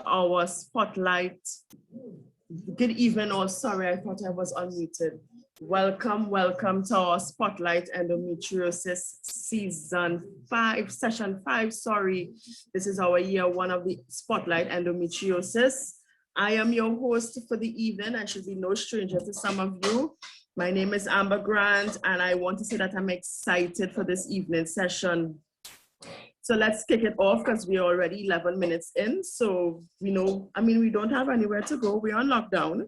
our Spotlight. Good evening, or sorry, I thought I was unmuted. Welcome to our Spotlight Endometriosis Session 5, sorry. This is our year 1 of the Spotlight Endometriosis. I am your host for the evening. I should be no stranger to some of you. My name is Ambah Grant, and I want to say that I'm excited for this evening session. So let's kick it off because we're already 11 minutes in. So we know, we don't have anywhere to go. We're on lockdown.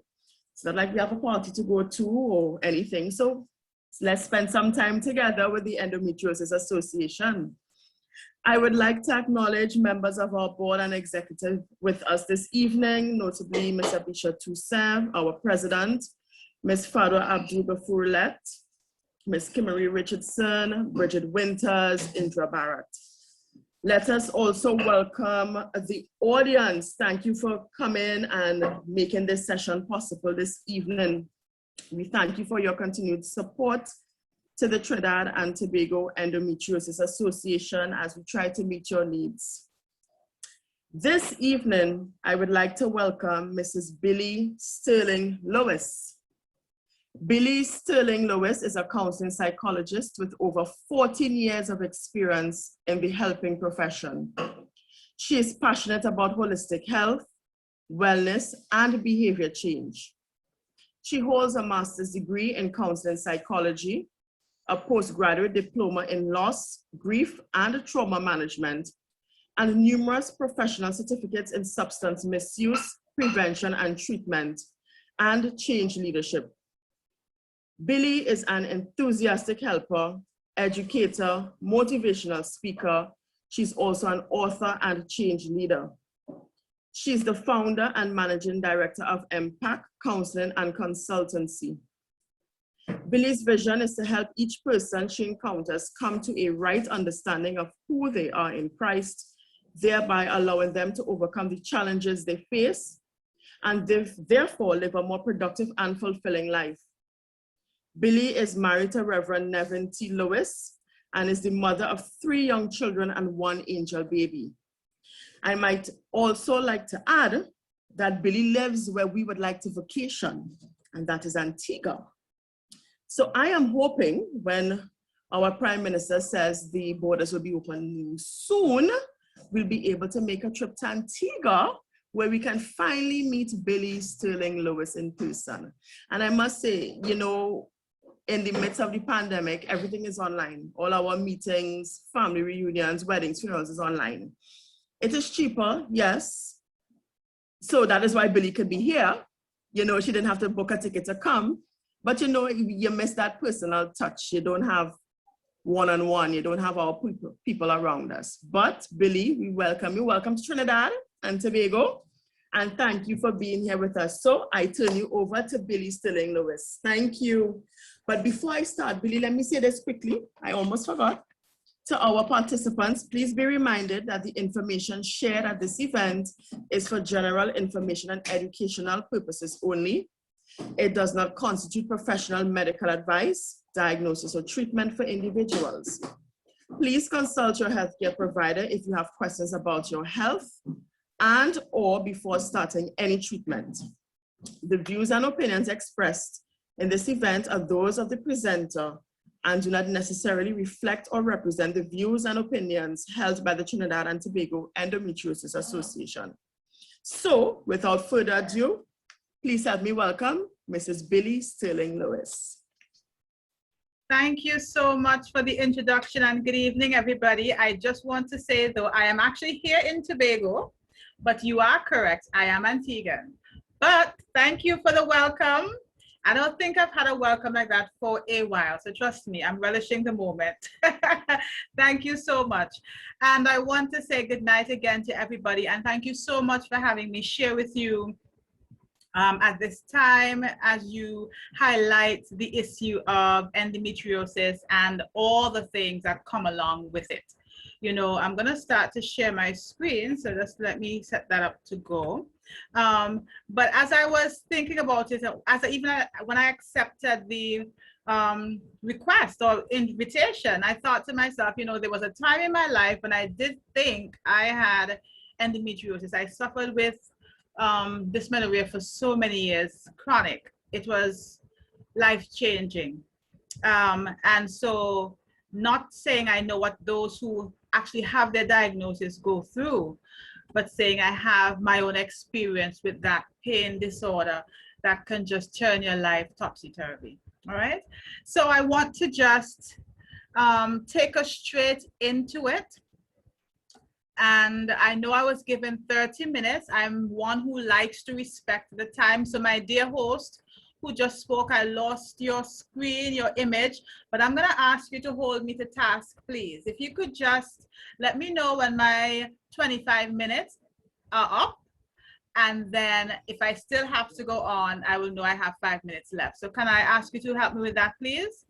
It's not like we have a party to go to or anything. So let's spend some time together with the Endometriosis Association. I would like to acknowledge members of our board and executive with us this evening, notably Ms. Abisha Toussaint, our president, Ms. Fadwa Abdul-Gafurlet, Ms. Kimarie Richardson, Bridget Winters, Indra Barrett. Let us also welcome the audience. Thank you for coming and making this session possible this evening. We thank you for your continued support to the Trinidad and Tobago Endometriosis Association as we try to meet your needs. This evening, I would like to welcome Mrs. Billie Sterling-Lewis. Billie Sterling-Lewis is a counseling psychologist with over 14 years of experience in the helping profession. She is passionate about holistic health, wellness, and behavior change. She holds a master's degree in counseling psychology, a postgraduate diploma in loss, grief, and trauma management, and numerous professional certificates in substance misuse, prevention and treatment, and change leadership. Billie is an enthusiastic helper, educator, motivational speaker. She's also an author and change leader. She's the founder and managing director of EMPAC, Counseling and Consultancy. Billie's vision is to help each person she encounters come to a right understanding of who they are in Christ, thereby allowing them to overcome the challenges they face and therefore live a more productive and fulfilling life. Billie is married to Reverend Nevin T. Lewis and is the mother of 3 young children and 1 angel baby. I might also like to add that Billie lives where we would like to vacation, and that is Antigua. So I am hoping when our Prime Minister says the borders will be open soon, we'll be able to make a trip to Antigua where we can finally meet Billie Sterling-Lewis in person. And I must say, in the midst of the pandemic, everything is online. All our meetings, family reunions, weddings, funerals is online. It is cheaper, yes. So that is why Billie could be here. She didn't have to book a ticket to come. But you miss that personal touch. You don't have one-on-one. You don't have our people around us. But Billie, we welcome you. Welcome to Trinidad and Tobago. And thank you for being here with us. So I turn you over to Billie Sterling-Lewis. Thank you. But before I start, Billie, let me say this quickly. I almost forgot. To our participants, please be reminded that the information shared at this event is for general information and educational purposes only. It does not constitute professional medical advice, diagnosis, or treatment for individuals. Please consult your healthcare provider if you have questions about your health and or before starting any treatment. The views and opinions expressed in this event are those of the presenter and do not necessarily reflect or represent the views and opinions held by the Trinidad and Tobago Endometriosis Association. So, without further ado, please help me welcome Mrs. Billie Sterling-Lewis. Thank you so much for the introduction and good evening, everybody. I just want to say, though, I am actually here in Tobago, but you are correct, I am Antiguan. But thank you for the welcome. I don't think I've had a welcome like that for a while, so trust me, I'm relishing the moment. Thank you so much. And I want to say good night again to everybody, and thank you so much for having me share with you at this time as you highlight the issue of endometriosis and all the things that come along with it. I'm going to start to share my screen, so just let me set that up to go. But as I was thinking about it, when I accepted the request or invitation, I thought to myself, there was a time in my life when I did think I had endometriosis. I suffered with dysmenorrhea for so many years, chronic. It was life-changing. And so not saying I know what those who actually have their diagnosis go through, but saying I have my own experience with that pain disorder that can just turn your life topsy-turvy. All right. So I want to just take us straight into it. And I know I was given 30 minutes. I'm one who likes to respect the time. So my dear host who just spoke, I lost your screen, your image, but I'm gonna ask you to hold me to task, please. If you could just let me know when my 25 minutes are up, and then if I still have to go on, I will know I have 5 minutes left. So can I ask you to help me with that, please?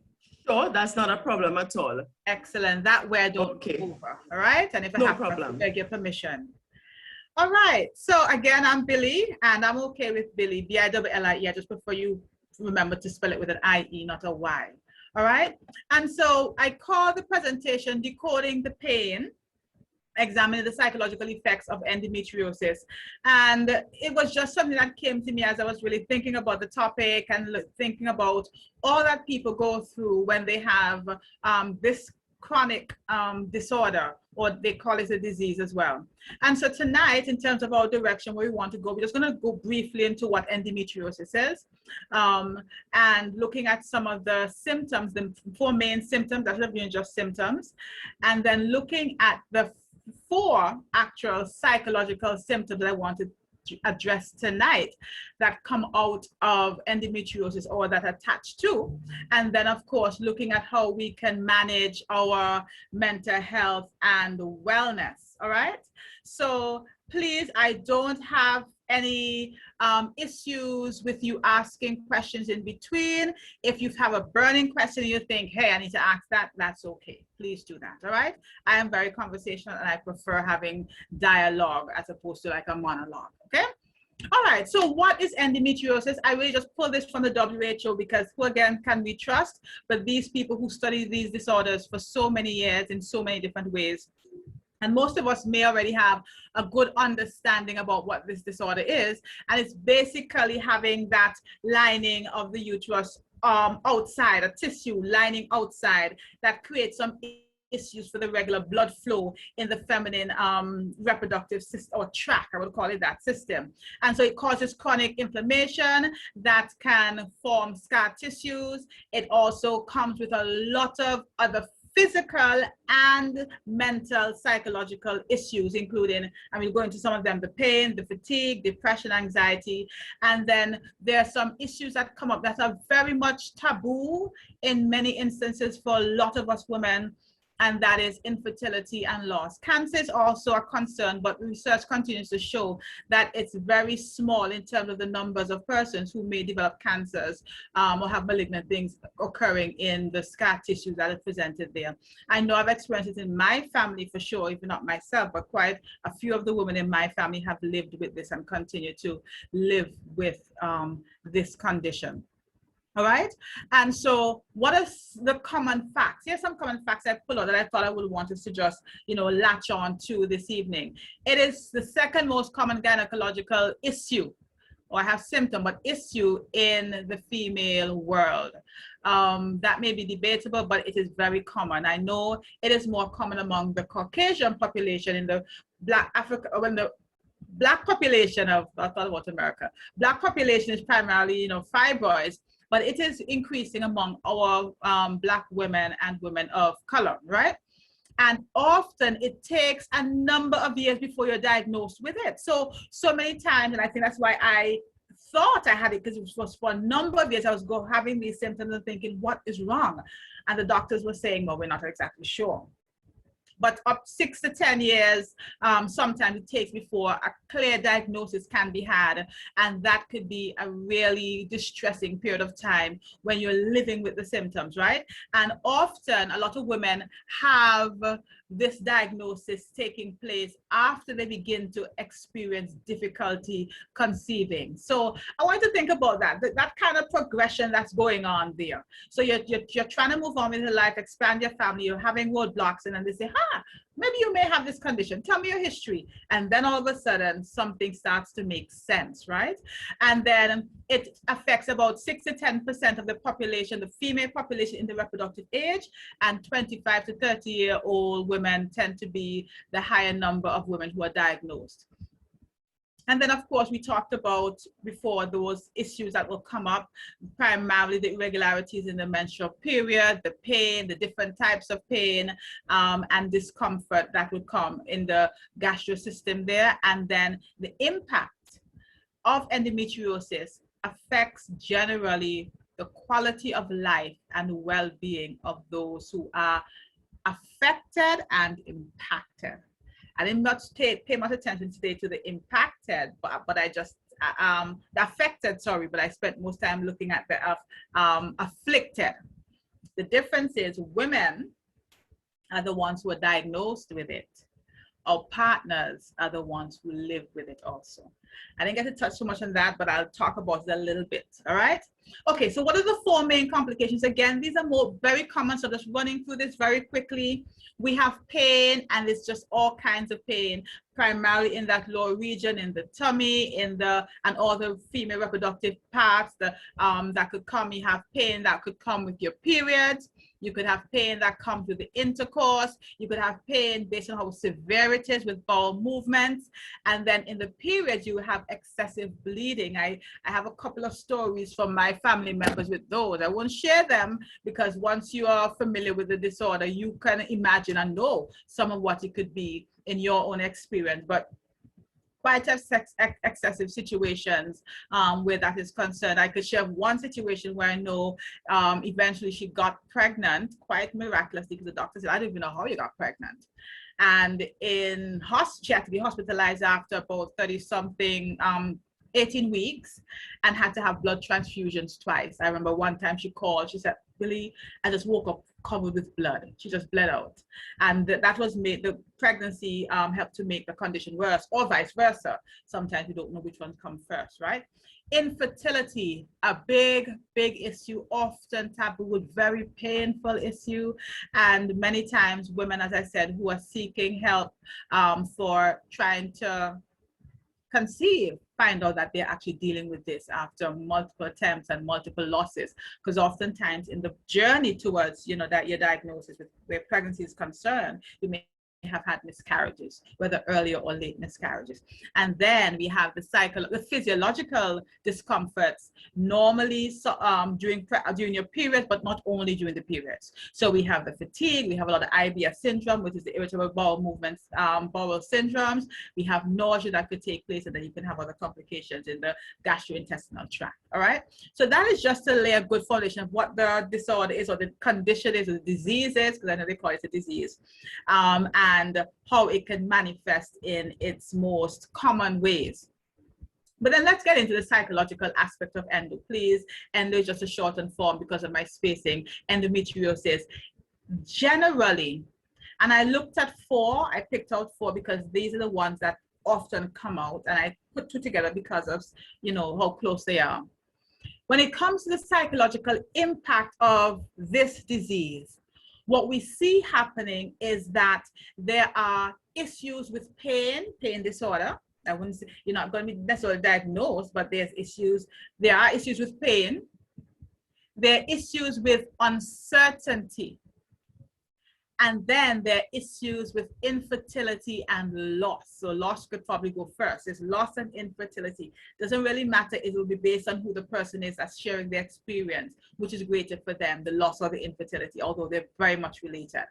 Sure, that's not a problem at all. Excellent, that way I don't go over, all right? And if I have to beg your permission. All right, so again, I'm Billie, and I'm okay with Billie, B-I-L-L-I-E. I just prefer you remember to spell it with an I-E, not a Y. All right, and so I call the presentation Decoding the Pain, Examining the Psychological Effects of Endometriosis. And it was just something that came to me as I was really thinking about the topic and thinking about all that people go through when they have this chronic disorder, or they call it a disease as well. And so tonight, in terms of our direction where we want to go, we're just going to go briefly into what endometriosis is, and looking at some of the symptoms, the 4 main symptoms, that's not even just symptoms, and then looking at the 4 actual psychological symptoms that I wanted to address tonight that come out of endometriosis or that attach to, and then of course looking at how we can manage our mental health and wellness. All right, so please, I don't have any issues with you asking questions in between. If you have a burning question and you think, hey, I need to ask that, that's okay. Please do that, all right? I am very conversational and I prefer having dialogue as opposed to like a monologue, okay? All right, so what is endometriosis? I really just pulled this from the WHO because who again can we trust? But these people who study these disorders for so many years in so many different ways, and most of us may already have a good understanding about what this disorder is. And it's basically having that lining of the uterus outside, a tissue lining outside that creates some issues for the regular blood flow in the feminine reproductive system, or tract, I would call it that system. And so it causes chronic inflammation that can form scar tissues. It also comes with a lot of other physical and mental psychological issues, including, I mean, going to some of them, the pain, the fatigue, depression, anxiety. And then there are some issues that come up that are very much taboo in many instances for a lot of us women, and that is infertility and loss. Cancer is also a concern, but research continues to show that it's very small in terms of the numbers of persons who may develop cancers or have malignant things occurring in the scar tissues that are presented there. I know I've experienced it in my family for sure, if not myself, but quite a few of the women in my family have lived with this and continue to live with this condition. All right, and so what are the common facts? Here's some common facts I pulled out that I thought I would want us to just, you know, latch on to this evening. It is the second most common gynecological issue, or I have symptom, but issue in the female world. That may be debatable, but it is very common. I know it is more common among the Caucasian population in the Black Africa, when the Black population of, I thought about America, Black population is primarily, you know, fibroids, but it is increasing among our Black women and women of color, right? And often it takes a number of years before you're diagnosed with it. So many times, and I think that's why I thought I had it, because it was for a number of years, I was having these symptoms and thinking, what is wrong? And the doctors were saying, well, we're not exactly sure. But up 6 to 10 years, sometimes it takes before a clear diagnosis can be had. And that could be a really distressing period of time when you're living with the symptoms, right? And often a lot of women have this diagnosis taking place after they begin to experience difficulty conceiving. So I want to think about that kind of progression that's going on there. So you're trying to move on with your life, expand your family, you're having roadblocks, and then they say, maybe you may have this condition, tell me your history. And then all of a sudden something starts to make sense, right? And then it affects about 6 to 10% of the population, the female population in the reproductive age, and 25 to 30-year-old women tend to be the higher number of women who are diagnosed. And then, of course, we talked about before those issues that will come up, primarily the irregularities in the menstrual period, the pain, the different types of pain, and discomfort that would come in the gastro system there. And then the impact of endometriosis affects generally the quality of life and well-being of those who are affected and impacted. I did not pay much attention today to the impacted, but I just, the affected, sorry, but I spent most time looking at the afflicted. The difference is women are the ones who are diagnosed with it. Our partners are the ones who live with it also. I didn't get to touch so much on that, but I'll talk about it a little bit, all right? Okay, so what are the 4 main complications? Again, these are very common, so just running through this very quickly. We have pain, and it's just all kinds of pain, primarily in that lower region, in the tummy, and all the female reproductive parts that could come. You have pain that could come with your periods. You could have pain that comes with the intercourse. You could have pain based on how severe it is with bowel movements. And then in the periods, you have excessive bleeding. I have a couple of stories from my family members with those. I won't share them because once you are familiar with the disorder, you can imagine and know some of what it could be in your own experience. But quite excessive situations where that is concerned. I could share one situation where I know eventually she got pregnant, quite miraculously, because the doctor said, I don't even know how you got pregnant. And she had to be hospitalized after about 30-something, 18 weeks, and had to have blood transfusions twice. I remember one time she called, she said, Billie, I just woke up covered with blood. She just bled out. And that was the pregnancy helped to make the condition worse, or vice versa. Sometimes we don't know which ones come first, right? Infertility, a big issue, often taboo, with very painful issue. And many times women, as I said, who are seeking help for trying to conceive, find out that they're actually dealing with this after multiple attempts and multiple losses. Because oftentimes in the journey towards, that your diagnosis with where pregnancy is concerned, you may have had miscarriages, whether earlier or late miscarriages. And then we have the physiological discomforts, normally during your period, but not only during the periods. So we have the fatigue, we have a lot of IBS syndrome, which is the irritable bowel movements, bowel syndromes. We have nausea that could take place, and then you can have other complications in the gastrointestinal tract. All right. So that is just to lay a good foundation of what the disorder is, or the condition is, or the disease is, because I know they call it a disease. And how it can manifest in its most common ways. But then let's get into the psychological aspect of endo, please. Endo is just a shortened form because of my spacing. Endometriosis, generally, and I looked at 4, I picked out 4 because these are the ones that often come out, and I put 2 together because of, how close they are. When it comes to the psychological impact of this disease, what we see happening is that there are issues with pain disorder. I wouldn't say you're not going to be necessarily diagnosed, but there are issues with pain. There are issues with uncertainty. And then there are issues with infertility and loss. So loss could probably go first. There's loss and infertility. Doesn't really matter. It will be based on who the person is that's sharing their experience, which is greater for them, the loss or the infertility, although they're very much related.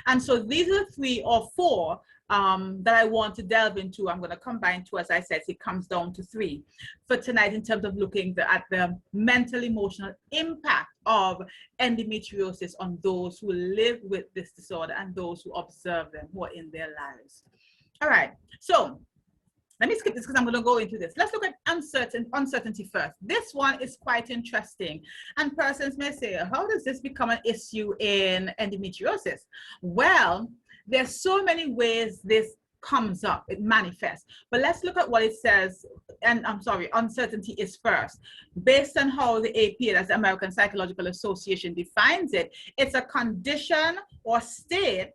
And so these are 3 or 4 that I want to delve into. I'm going to combine 2, as I said, so it comes down to 3 for tonight in terms of looking at the mental, emotional impact of endometriosis on those who live with this disorder and those who observe them, who are in their lives. All right, so let me skip this because I'm going to go into this. Let's look at uncertainty first. This one is quite interesting. And persons may say, how does this become an issue in endometriosis? Well, there's so many ways this comes up, it manifests. But let's look at what it says, and I'm sorry, uncertainty is first. Based on how the APA, that's the American Psychological Association, defines it, it's a condition or state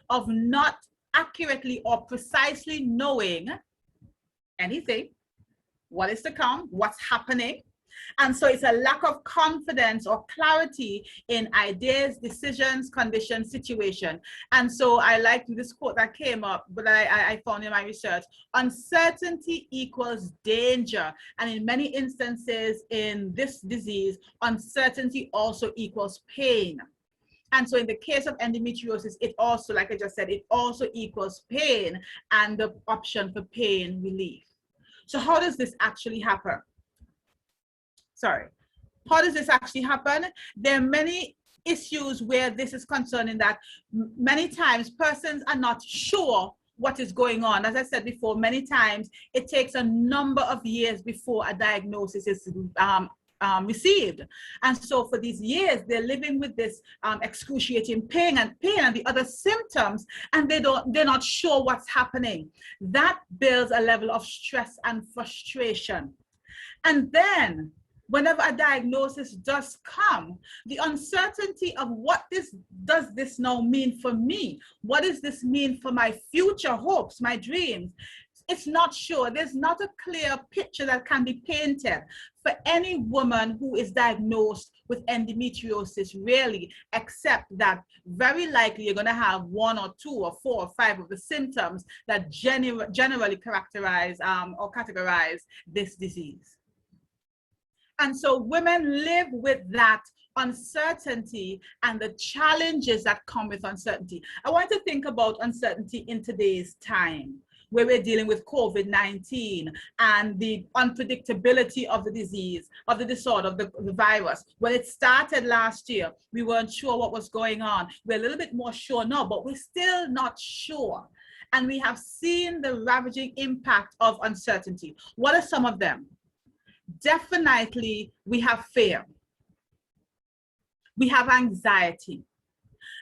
of not accurately or precisely knowing anything, what is to come, what's happening. And so it's a lack of confidence or clarity in ideas, decisions, conditions, situation. And so I like this quote that came up, but I found in my research: uncertainty equals danger. And in many instances in this disease, uncertainty also equals pain. And so in the case of endometriosis, it also, like I just said, it also equals pain and the option for pain relief. So how does this actually happen? How does this actually happen? There are many issues where this is concerning, that many times persons are not sure what is going on. As I said before, many times it takes a number of years before a diagnosis is received. And so for these years, they're living with this excruciating pain and the other symptoms, and they're not sure what's happening. That builds a level of stress and frustration. And then whenever a diagnosis does come, the uncertainty of what does this now mean for me? What does this mean for my future hopes, my dreams? It's not sure. There's not a clear picture that can be painted for any woman who is diagnosed with endometriosis, really, except that very likely you're going to have 1 or 2 or 4 or 5 of the symptoms that generally characterize or categorize this disease. And so women live with that uncertainty and the challenges that come with uncertainty. I want to think about uncertainty in today's time, where we're dealing with COVID-19 and the unpredictability of the disease, of the disorder, of the virus. When it started last year, we weren't sure what was going on. We're a little bit more sure now, but we're still not sure. And we have seen the ravaging impact of uncertainty. What are some of them? Definitely, we have fear. We have anxiety.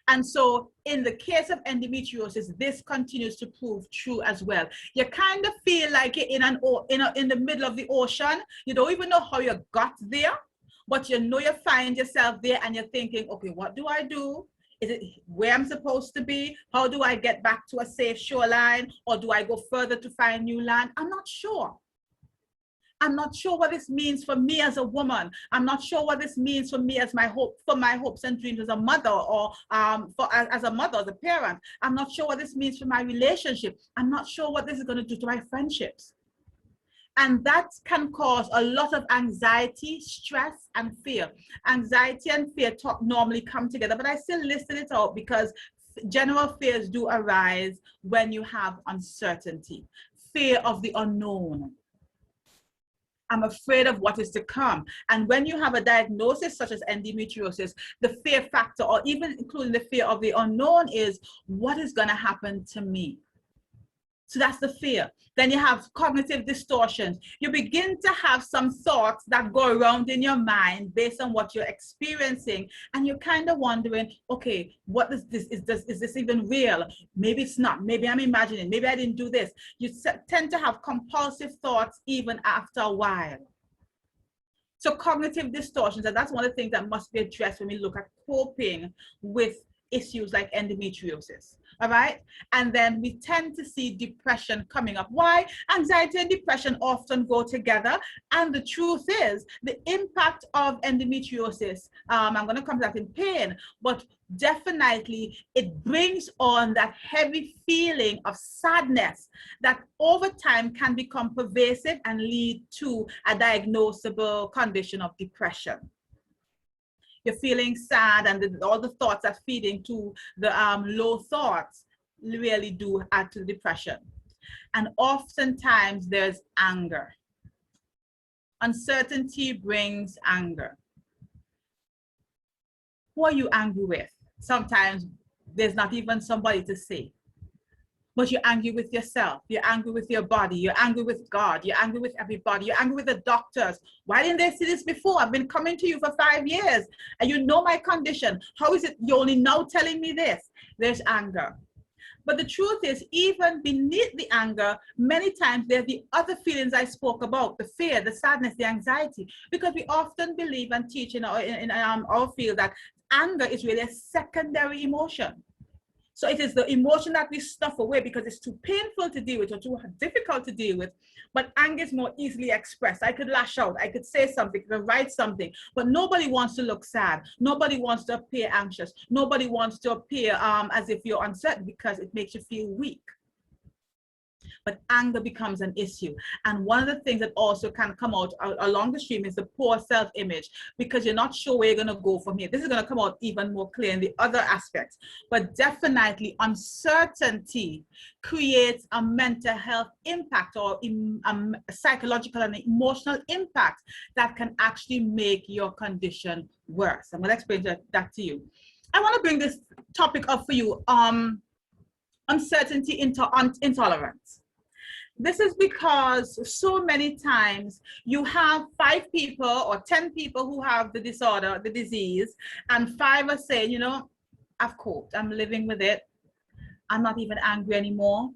And so in the case of endometriosis, this continues to prove true as well. You kind of feel like you're in the middle of the ocean. You don't even know how you got there, but you know you find yourself there and you're thinking, okay, what do I do? Is it where I'm supposed to be? How do I get back to a safe shoreline? Or do I go further to find new land? I'm not sure. I'm not sure what this means for me as a woman. I'm not sure what this means for me as my hopes and dreams as a mother, or as a mother, as a parent. I'm not sure what this means for my relationship. I'm not sure what this is going to do to my friendships. And that can cause a lot of anxiety, stress, and fear. Anxiety and fear normally come together, but I still listed it out because general fears do arise when you have uncertainty, fear of the unknown. I'm afraid of what is to come. And when you have a diagnosis such as endometriosis, the fear factor, or even including the fear of the unknown, is what is going to happen to me? So that's the fear. Then you have cognitive distortions. You begin to have some thoughts that go around in your mind based on what you're experiencing. And you're kind of wondering, okay, what is this? Is this even real? Maybe it's not. Maybe I'm imagining. Maybe I didn't do this. You tend to have compulsive thoughts even after a while. So cognitive distortions, and that's one of the things that must be addressed when we look at coping with issues like endometriosis. All right. And then we tend to see depression coming up. Why? Anxiety and depression often go together. And the truth is, the impact of endometriosis, I'm going to come to that in pain, but definitely it brings on that heavy feeling of sadness that over time can become pervasive and lead to a diagnosable condition of depression. You're feeling sad, and all the thoughts that feed into the low thoughts really do add to the depression. And oftentimes there's anger. Uncertainty brings anger. Who are you angry with? Sometimes there's not even somebody to say. But you're angry with yourself, you're angry with your body, you're angry with God, you're angry with everybody, you're angry with the doctors. Why didn't they see this before? I've been coming to you for 5 years and you know my condition. How is it you're only now telling me this? There's anger. But the truth is, even beneath the anger, many times there are the other feelings I spoke about, the fear, the sadness, the anxiety, because we often believe and teach in our field that anger is really a secondary emotion. So it is the emotion that we stuff away because it's too painful to deal with or too difficult to deal with. But anger is more easily expressed. I could lash out, I could say something, I could write something, but nobody wants to look sad. Nobody wants to appear anxious. Nobody wants to appear as if you're uncertain because it makes you feel weak. But anger becomes an issue. And one of the things that also can come out along the stream is the poor self-image, because you're not sure where you're going to go from here. This is going to come out even more clear in the other aspects. But definitely uncertainty creates a mental health impact or a psychological and emotional impact that can actually make your condition worse. I'm going to explain that to you. I want to bring this topic up for you, uncertainty, intolerance. This is because so many times you have 5 people or 10 people who have the disorder, the disease, and 5 are saying, you know, I've coped, I'm living with it, I'm not even angry anymore.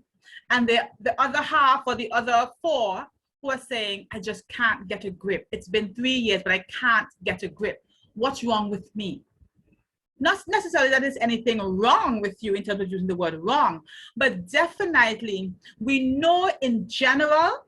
And the other half or the other 4 who are saying, I just can't get a grip. It's been 3 years, but I can't get a grip. What's wrong with me? Not necessarily that there's anything wrong with you in terms of using the word wrong, but definitely we know in general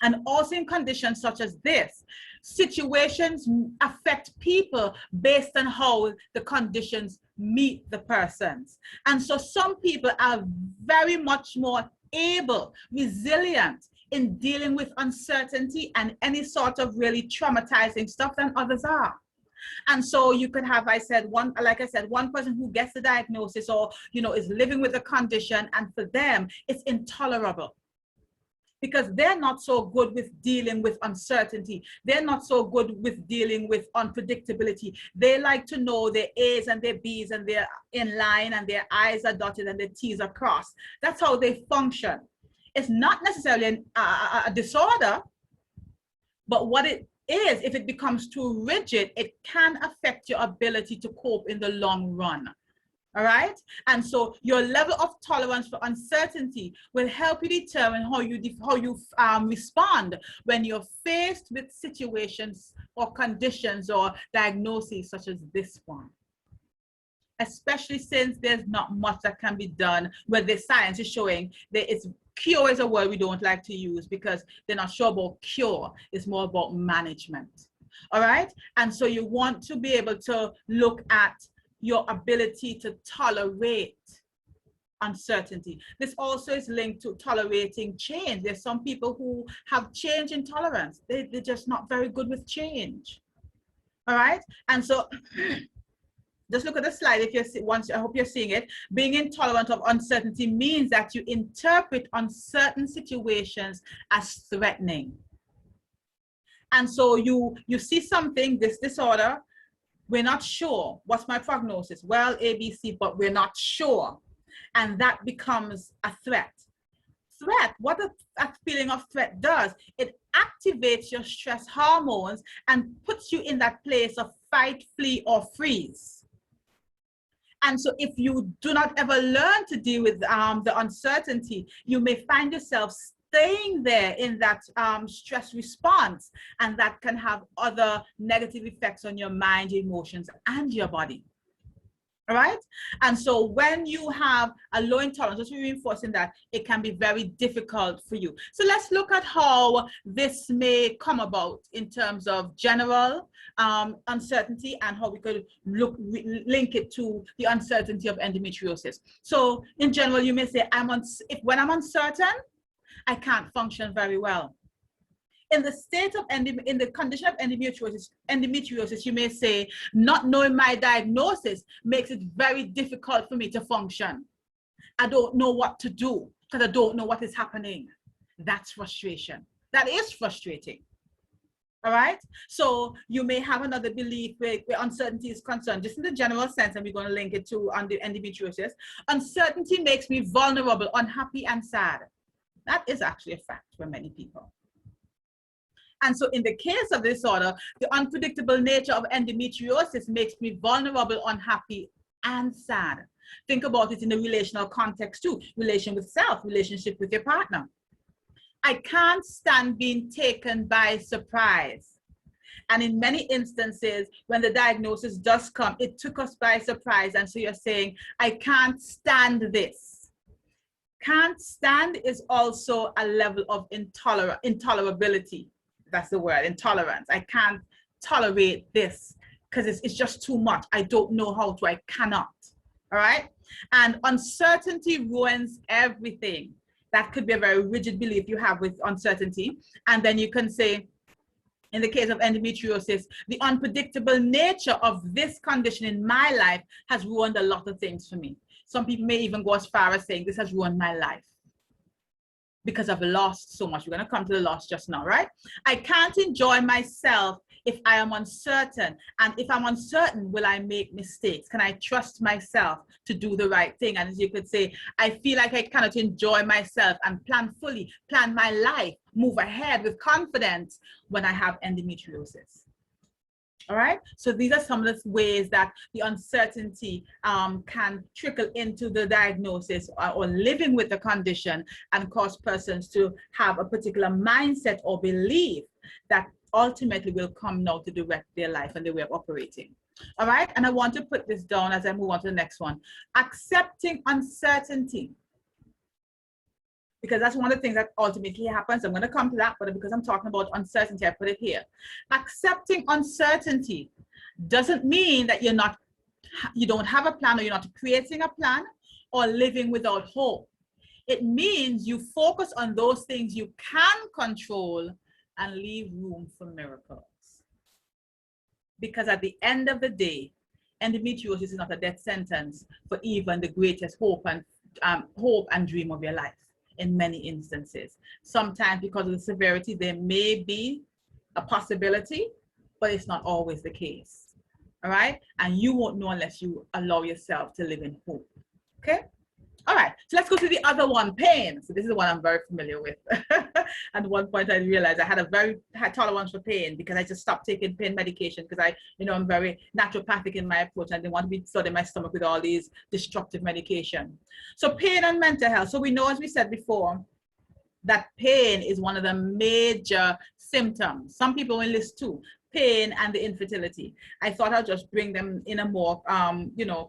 and also in conditions such as this, situations affect people based on how the conditions meet the persons. And so some people are very much more able, resilient in dealing with uncertainty and any sort of really traumatizing stuff than others are. And so you could have, like I said, one person who gets the diagnosis or, you know, is living with a condition, and for them, it's intolerable because they're not so good with dealing with uncertainty. They're not so good with dealing with unpredictability. They like to know their A's and their B's and they're in line and their I's are dotted and their T's are crossed. That's how they function. It's not necessarily a disorder, but what it is, if it becomes too rigid, it can affect your ability to cope in the long run. All right. And so your level of tolerance for uncertainty will help you determine how you respond when you're faced with situations or conditions or diagnoses such as this one. Especially since there's not much that can be done where the science is showing that it's cure is a word we don't like to use because they're not sure about cure. It's more about management. All right. And so you want to be able to look at your ability to tolerate uncertainty. This also is linked to tolerating change. There's some people who have change intolerance. They're just not very good with change. All right. And so just look at the slide if you're once. I hope you're seeing it. Being intolerant of uncertainty means that you interpret uncertain situations as threatening. And so you see something, this disorder, we're not sure. What's my prognosis? Well, ABC, but we're not sure. And that becomes a threat. What a feeling of threat does, it activates your stress hormones and puts you in that place of fight, flee, or freeze. And so if you do not ever learn to deal with the uncertainty, you may find yourself staying there in that stress response, and that can have other negative effects on your mind, your emotions, and your body. All right. And so when you have a low intolerance, just reinforcing that, it can be very difficult for you. So let's look at how this may come about in terms of general uncertainty and how we could link it to the uncertainty of endometriosis. So in general, you may say, when I'm uncertain, I can't function very well. In the state of in the condition of endometriosis, you may say, not knowing my diagnosis makes it very difficult for me to function. I don't know what to do because I don't know what is happening. That's frustration. That is frustrating. All right. So you may have another belief where uncertainty is concerned, just in the general sense, and we're going to link it to endometriosis. Uncertainty makes me vulnerable, unhappy, and sad. That is actually a fact for many people. And so in the case of this disorder, the unpredictable nature of endometriosis makes me vulnerable, unhappy, and sad. Think about it in the relational context too. Relation with self, relationship with your partner. I can't stand being taken by surprise. And in many instances, when the diagnosis does come, it took us by surprise. And so you're saying, I can't stand this. Can't stand is also a level of intolerability. That's the word, intolerance. I can't tolerate this because it's just too much. I don't know how to, I cannot. All right. And uncertainty ruins everything. That could be a very rigid belief you have with uncertainty. And then you can say, in the case of endometriosis, the unpredictable nature of this condition in my life has ruined a lot of things for me. Some people may even go as far as saying, this has ruined my life because I've lost so much. We're going to come to the loss just now, right? I can't enjoy myself if I am uncertain. And if I'm uncertain, will I make mistakes? Can I trust myself to do the right thing? And as you could say, I feel like I cannot enjoy myself and plan fully, plan my life, move ahead with confidence when I have endometriosis. All right, so these are some of the ways that the uncertainty can trickle into the diagnosis or living with the condition and cause persons to have a particular mindset or belief that ultimately will come now to direct their life and their way of operating. All right, and I want to put this down as I move on to the next one. Accepting uncertainty. Because that's one of the things that ultimately happens. I'm going to come to that, but because I'm talking about uncertainty, I put it here. Accepting uncertainty doesn't mean that you don't have a plan, or you're not creating a plan or living without hope. It means you focus on those things you can control and leave room for miracles. Because at the end of the day, endometriosis is not a death sentence for even the greatest hope and dream of your life. In many instances, sometimes because of the severity, there may be a possibility, but it's not always the case. All right, and you won't know unless you allow yourself to live in hope. Okay. All right, so let's go to the other one, pain. So this is the one I'm very familiar with. At one point I realized I had a very high tolerance for pain because I just stopped taking pain medication because I'm very naturopathic in my approach and I didn't want to be flooding my stomach with all these destructive medication. So pain and mental health. So we know, as we said before, that pain is one of the major symptoms. Some people will list two: pain and the infertility. I thought I'll just bring them in a more,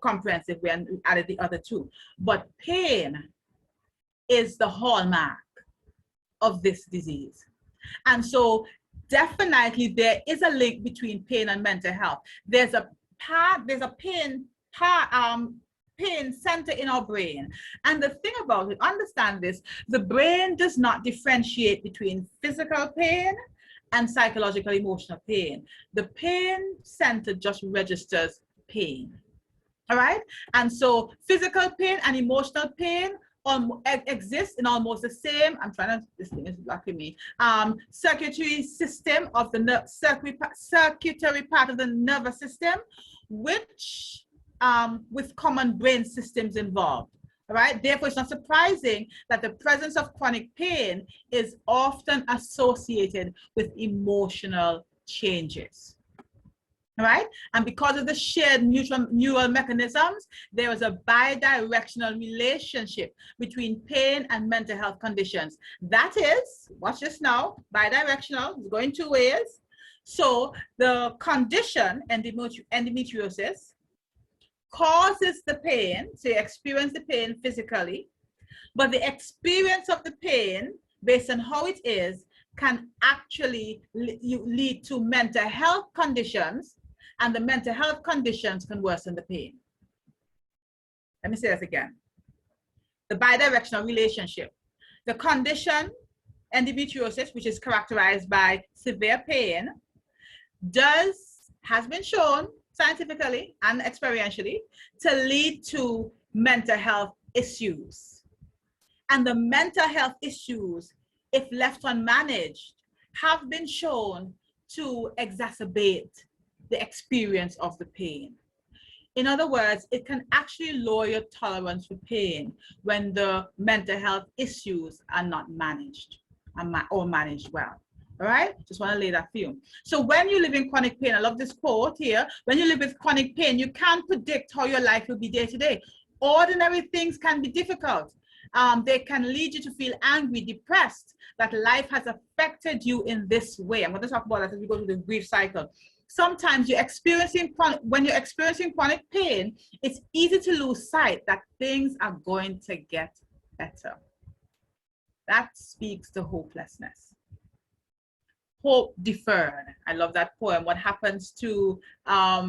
comprehensive way and added the other two. But pain is the hallmark of this disease. And so definitely there is a link between pain and mental health. There's a pain center in our brain. And the thing about it, understand this, the brain does not differentiate between physical pain and psychological emotional pain. The pain center just registers pain. All right. And so physical pain and emotional pain exist in almost the same, this thing is blocking me, circulatory system of the circulatory part of the nervous system, which with common brain systems involved. All right. Therefore, it's not surprising that the presence of chronic pain is often associated with emotional changes. All right. And because of the shared neural mechanisms, there is a bidirectional relationship between pain and mental health conditions. That is, watch this now, bidirectional, it's going two ways. So the condition, endometriosis, causes the pain, so you experience the pain physically, but the experience of the pain, based on how it is, can actually lead to mental health conditions, and the mental health conditions can worsen the pain. Let me say that again. The bidirectional relationship. The condition, endometriosis, which is characterized by severe pain, has been shown scientifically and experientially to lead to mental health issues. And the mental health issues, if left unmanaged, have been shown to exacerbate the experience of the pain. In other words, it can actually lower your tolerance for pain when the mental health issues are not managed or managed well. All right, just want to lay that for you. So when you live in chronic pain, I love this quote here. When you live with chronic pain, you can't predict how your life will be day to day. Ordinary things can be difficult. They can lead you to feel angry, depressed, that life has affected you in this way. I'm going to talk about that as we go through the grief cycle. Sometimes when you're experiencing chronic pain, it's easy to lose sight that things are going to get better. That speaks to hopelessness. Hope deferred. I love that poem. What happens to a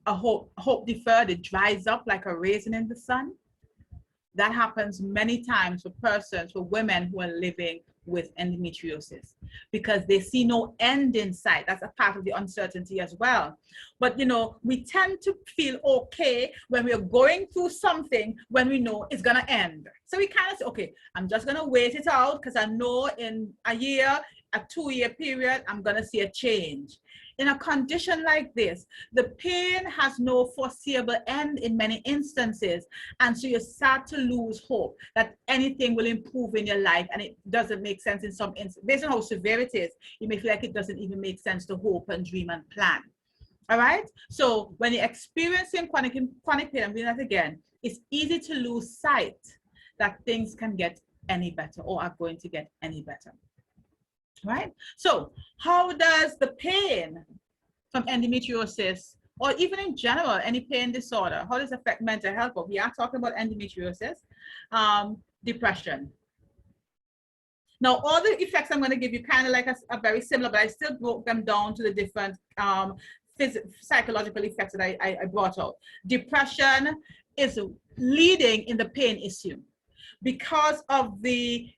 hope deferred? It dries up like a raisin in the sun. That happens many times for women who are living with endometriosis, because they see no end in sight. That's a part of the uncertainty as well. But you know, we tend to feel okay when we're going through something when we know it's gonna end. So we kind of say, okay, I'm just gonna wait it out because I know in a year, a 2-year period, I'm gonna see a change. In a condition like this, the pain has no foreseeable end in many instances. And so you start to lose hope that anything will improve in your life. And it doesn't make sense in some instances. Based on how severe it is, you may feel like it doesn't even make sense to hope and dream and plan. All right? So when you're experiencing chronic pain, I'm doing that again, it's easy to lose sight that things can get any better or are going to get any better. Right? So how does the pain from endometriosis, or even in general, any pain disorder, how does it affect mental health? But we are talking about endometriosis, depression. Now, all the effects I'm going to give you kind of like are very similar, but I still broke them down to the different psychological effects that I brought out. Depression is leading in the pain issue because of the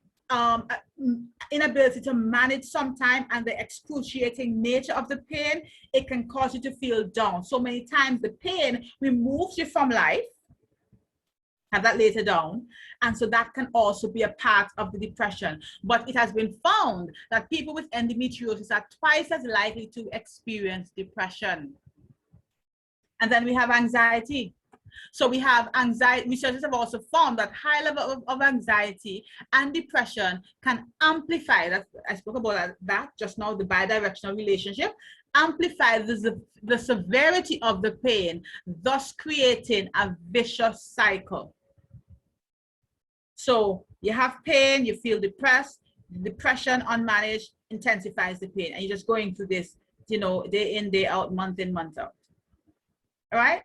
inability to manage sometimes and the excruciating nature of the pain. It can cause you to feel down. So many times the pain removes you from life. Have that later down. And so that can also be a part of the depression. But it has been found that people with endometriosis are twice as likely to experience depression. And then we have anxiety. So we have anxiety. Researchers have also found that high level of anxiety and depression can amplify, that I spoke about that just now, the bidirectional relationship, amplify the severity of the pain, thus creating a vicious cycle. So you have pain, you feel depressed, depression unmanaged intensifies the pain, and you're just going through this, you know, day in, day out, month in, month out. All right?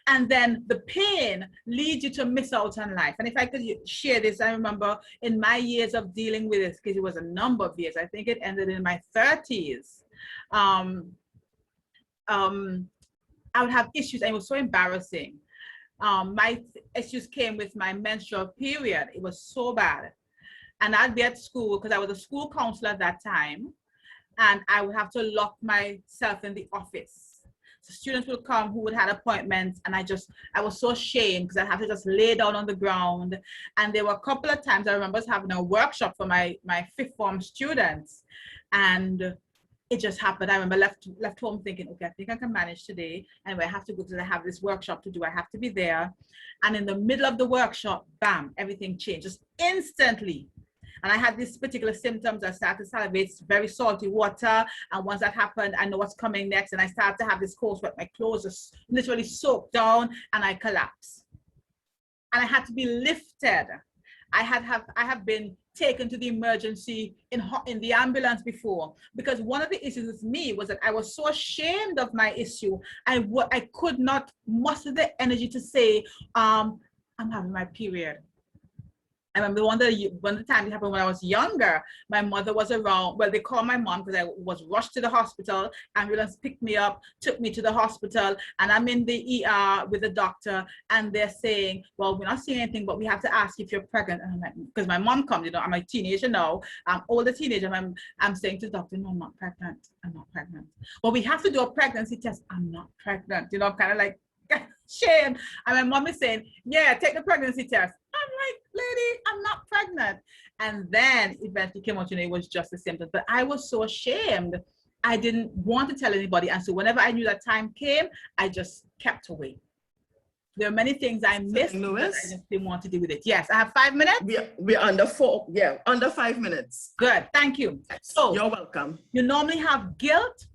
And then the pain leads you to miss out on life. And if I could share this, I remember in my years of dealing with this, because it was a number of years, I think it ended in my 30s. I would have issues, and it was so embarrassing. My issues came with my menstrual period. It was so bad. And I'd be at school, because I was a school counselor at that time, and I would have to lock myself in the office. So students would come who would have appointments, and I was so ashamed because I'd have to just lay down on the ground. And there were a couple of times I remember having a workshop for my 5th form students, and it just happened. I remember left home thinking, okay, I think I can manage today. And I have to go because I have this workshop to do. I have to be there. And in the middle of the workshop, bam, everything changed just instantly. And I had these particular symptoms. I started to salivate very salty water. And once that happened, I know what's coming next. And I started to have this cold sweat. My clothes just literally soaked down, and I collapsed. And I had to be lifted. I have been taken to the emergency in the ambulance before, because one of the issues with me was that I was so ashamed of my issue. I could not muster the energy to say, I'm having my period. I remember one of the times it happened when I was younger. My mother was around. Well, they called my mom because I was rushed to the hospital. Ambulance picked me up, took me to the hospital, and I'm in the ER with the doctor, and they're saying, well, we're not seeing anything, but we have to ask if you're pregnant. And I'm like, because my mom comes, you know, I'm a teenager now. I'm older teenager. I'm saying to the doctor, no, I'm not pregnant. I'm not pregnant. Well, we have to do a pregnancy test. I'm not pregnant. You know, I'm kind of like, shame. And my mom is saying, yeah, take the pregnancy test. I'm like, lady, I'm not pregnant. And then eventually came out, you know, it was just a symptom. But I was so ashamed. I didn't want to tell anybody. And so whenever I knew that time came, I just kept away. There are many things I missed, but I just didn't want to deal with it. Yes, I have 5 minutes. We're under 4, yeah, under 5 minutes. Good, thank you. So you're welcome. You normally have guilt.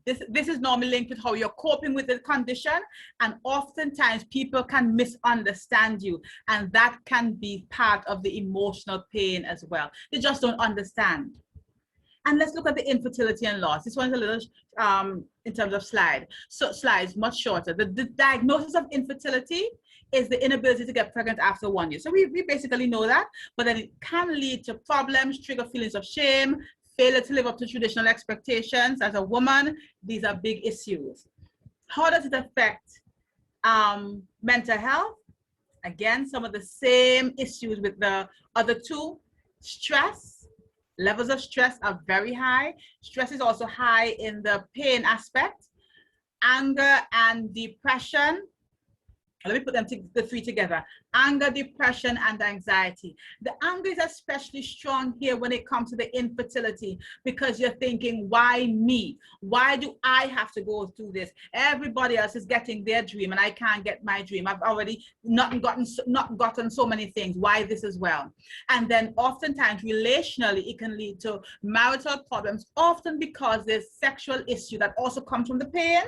This is normally linked with how you're coping with the condition, and oftentimes people can misunderstand you, and that can be part of the emotional pain as well. They just don't understand. And let's look at the infertility and loss. This one's a little, in terms of slides, much shorter. The diagnosis of infertility is the inability to get pregnant after 1 year. So we basically know that, but then it can lead to problems, trigger feelings of shame, failure to live up to traditional expectations. As a woman, these are big issues. How does it affect mental health? Again, some of the same issues with the other two. Stress. Levels of stress are very high. Stress is also high in the pain aspect. Anger and depression. Let me put them the three together. Anger, depression, and anxiety. The anger is especially strong here when it comes to the infertility, because you're thinking, why me? Why do I have to go through this? Everybody else is getting their dream and I can't get my dream. I've already not gotten so many things. Why this as well? And then oftentimes relationally, it can lead to marital problems, often because there's sexual issue that also comes from the pain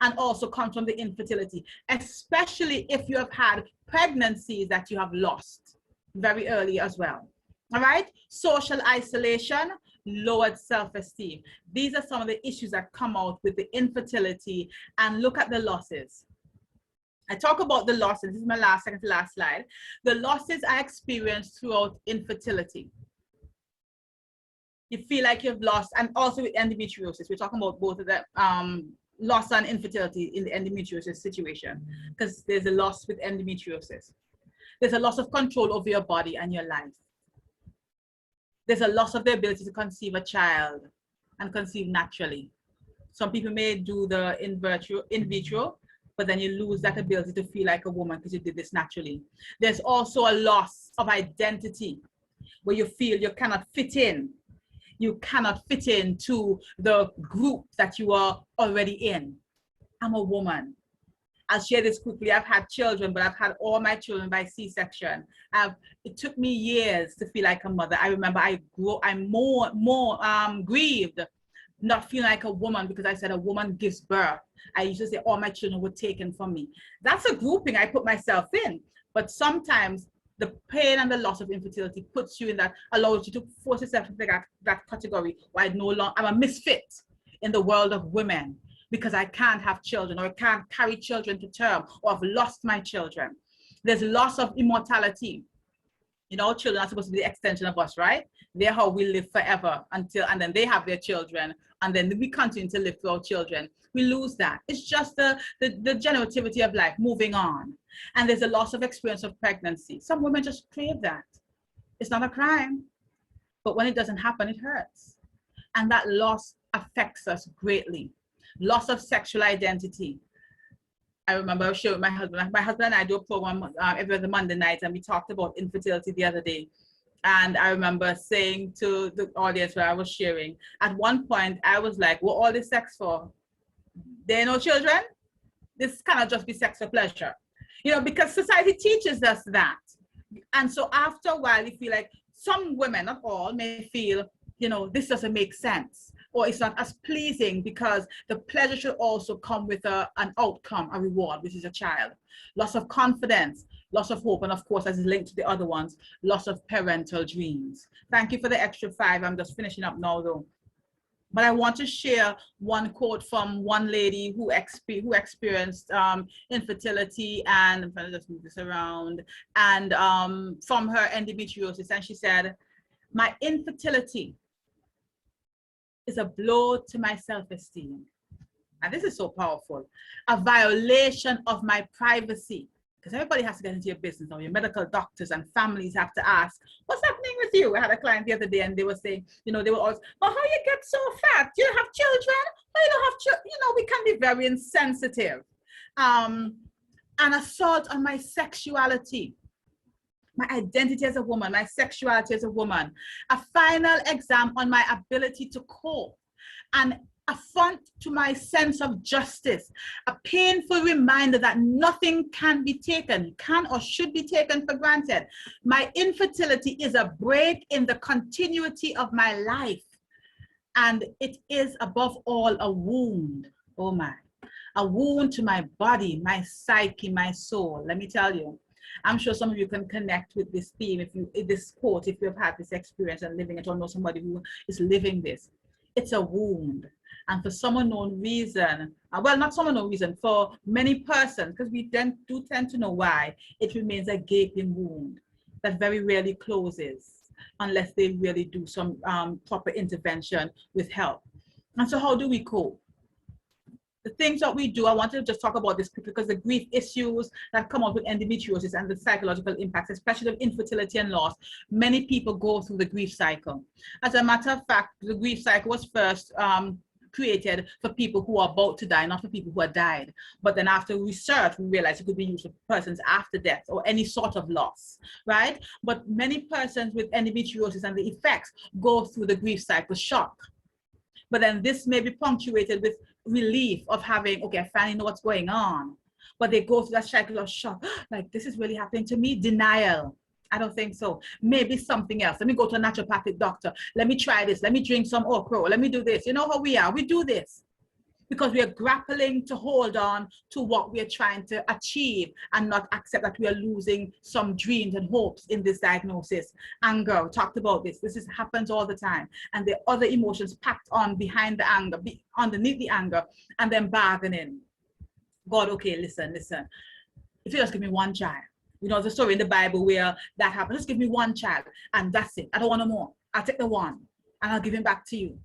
and also comes from the infertility, especially if you have had pregnancies that you have lost very early as well. All right, social isolation, lowered self-esteem. These are some of the issues that come out with the infertility. And look at the losses. I talk about the losses. This is my second to last slide. The losses I experienced throughout infertility. You feel like you've lost, and also with endometriosis. We're talking about both of them. Loss and infertility in the endometriosis situation, because there's a loss with endometriosis. There's a loss of control over your body and your life. There's a loss of the ability to conceive a child and conceive naturally. Some people may do the in vitro, but then you lose that ability to feel like a woman because you did this naturally. There's also a loss of identity where you feel you cannot fit in. You cannot fit into the group that you are already in. I'm a woman. I'll share this quickly. I've had children, but I've had all my children by C-section. It took me years to feel like a mother. I remember I'm more grieved, not feeling like a woman, because I said a woman gives birth. I used to say all my children were taken from me. That's a grouping I put myself in, but sometimes the pain and the loss of infertility puts you in that, allows you to force yourself into that category where I'm a misfit in the world of women because I can't have children, or I can't carry children to term, or I've lost my children. There's loss of immortality. You know, children are supposed to be the extension of us, right? They're how we live forever and then they have their children, and then we continue to live through our children. We lose that. It's just the generativity of life, moving on. And there's a loss of experience of pregnancy. Some women just crave that. It's not a crime, but when it doesn't happen, it hurts. And that loss affects us greatly. Loss of sexual identity. I remember I was sharing with my husband. My husband and I do a program every other Monday night, and we talked about infertility the other day. And I remember saying to the audience where I was sharing, at one point, I was like, what all this sex for? There are no children? This cannot just be sex for pleasure. You know, because society teaches us that. And so after a while, you feel like some women, not all, may feel, you know, this doesn't make sense, or it's not as pleasing, because the pleasure should also come with an outcome, a reward, which is a child. Loss of confidence, loss of hope, and of course, as is linked to the other ones, loss of parental dreams. Thank you for the extra 5. I'm just finishing up now though. But I want to share one quote from one lady who experienced infertility, and I'm trying to just move this around, and from her endometriosis. And she said, my infertility is a blow to my self-esteem. And this is so powerful. A violation of my privacy. Because everybody has to get into your business, or your medical doctors and families have to ask, what's happening with you? I had a client the other day, and they were saying, you know, they were always, oh, how you get so fat? Do you have children? Oh, you don't have children? You know, we can be very insensitive. An assault on my sexuality, my identity as a woman, my sexuality as a woman, a final exam on my ability to cope. And affront to my sense of justice, a painful reminder that nothing can be taken, can or should be taken for granted. My infertility is a break in the continuity of my life. And it is above all a wound, oh my, a wound to my body, my psyche, my soul. Let me tell you, I'm sure some of you can connect with this theme, this quote, if you've had this experience and living it, or know somebody who is living this. It's a wound. And for some unknown reason, well, not some unknown reason, for many persons, because we then do tend to know why, it remains a gaping wound that very rarely closes unless they really do some proper intervention with help. And so how do we cope? The things that we do, I wanted to just talk about this because the grief issues that come up with endometriosis and the psychological impacts, especially of infertility and loss, many people go through the grief cycle. As a matter of fact, the grief cycle was first created for people who are about to die, not for people who have died. But then after research, we realized it could be used for persons after death or any sort of loss, right? But many persons with endometriosis and the effects go through the grief cycle shock. But then this may be punctuated with relief of having, okay, I finally know what's going on. But they go through that cycle of shock, like, this is really happening to me. Denial. I don't think so. Maybe something else. Let me go to a naturopathic doctor. Let me try this. Let me drink some okra. Let me do this. You know how we are. We do this because we are grappling to hold on to what we are trying to achieve and not accept that we are losing some dreams and hopes in this diagnosis. Anger, we talked about this. This happens all the time. And the other emotions packed on behind the anger, underneath the anger, and then bargaining. God, okay, listen. If you just give me one child. You know, the story in the Bible where that happened. Just give me one child and that's it. I don't want no more. I'll take the one and I'll give him back to you.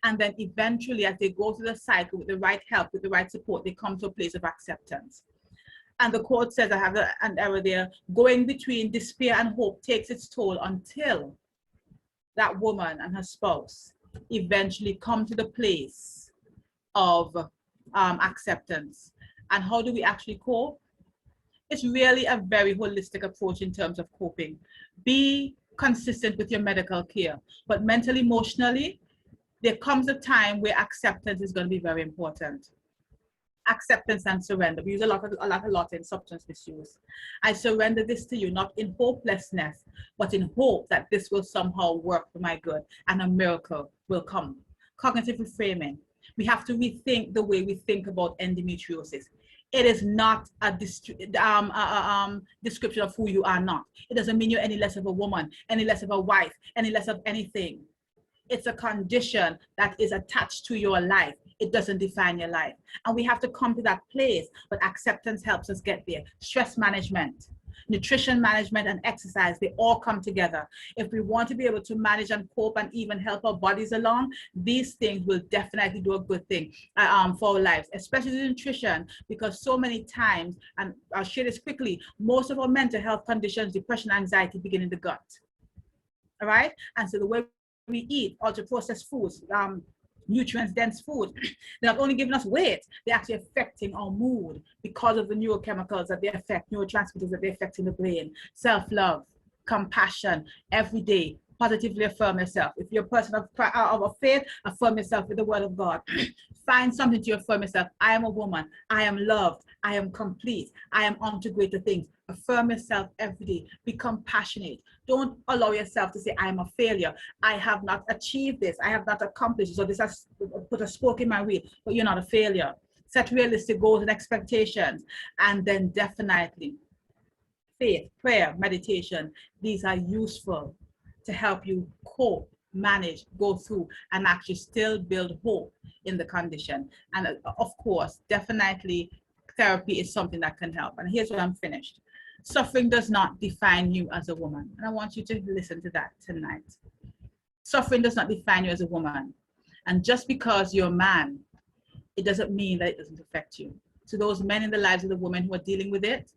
And then eventually, as they go through the cycle with the right help, with the right support, they come to a place of acceptance. And the quote says, I have an error there, going between despair and hope takes its toll until that woman and her spouse eventually come to the place of acceptance. And how do we actually cope? It's really a very holistic approach in terms of coping. Be consistent with your medical care, but mentally, emotionally, there comes a time where acceptance is going to be very important. Acceptance and surrender. We use a lot in substance misuse. I surrender this to you, not in hopelessness, but in hope that this will somehow work for my good and a miracle will come. Cognitive reframing. We have to rethink the way we think about endometriosis. It is not a description of who you are not. It doesn't mean you're any less of a woman, any less of a wife, any less of anything. It's a condition that is attached to your life. It doesn't define your life. And we have to come to that place, but acceptance helps us get there. Stress management, nutrition management, and exercise, they all come together. If we want to be able to manage and cope and even help our bodies along, these things will definitely do a good thing for our lives, especially the nutrition, because so many times, and I'll share this quickly, most of our mental health conditions, depression, anxiety, begin in the gut. All right? And so the way we eat ultra-processed foods, nutrients-dense food, they're not only giving us weight, they're actually affecting our mood because of the neurochemicals that they affect, neurotransmitters that they affect in the brain. Self-love, compassion, every day, positively affirm yourself. If you're a person of faith, affirm yourself with the word of God. Find something to affirm yourself. I am a woman. I am loved. I am complete. I am on to greater things. Affirm yourself every day. Be compassionate. Don't allow yourself to say, I am a failure. I have not achieved this. I have not accomplished. So this has put a spoke in my wheel, but you're not a failure. Set realistic goals and expectations. And then definitely faith, prayer, meditation. These are useful to help you cope, manage, go through, and actually still build hope in the condition. And of course, definitely therapy is something that can help. And here's where I'm finished. Suffering does not define you as a woman. And I want you to listen to that tonight. Suffering does not define you as a woman. And just because you're a man, it doesn't mean that it doesn't affect you. To those men in the lives of the women who are dealing with it,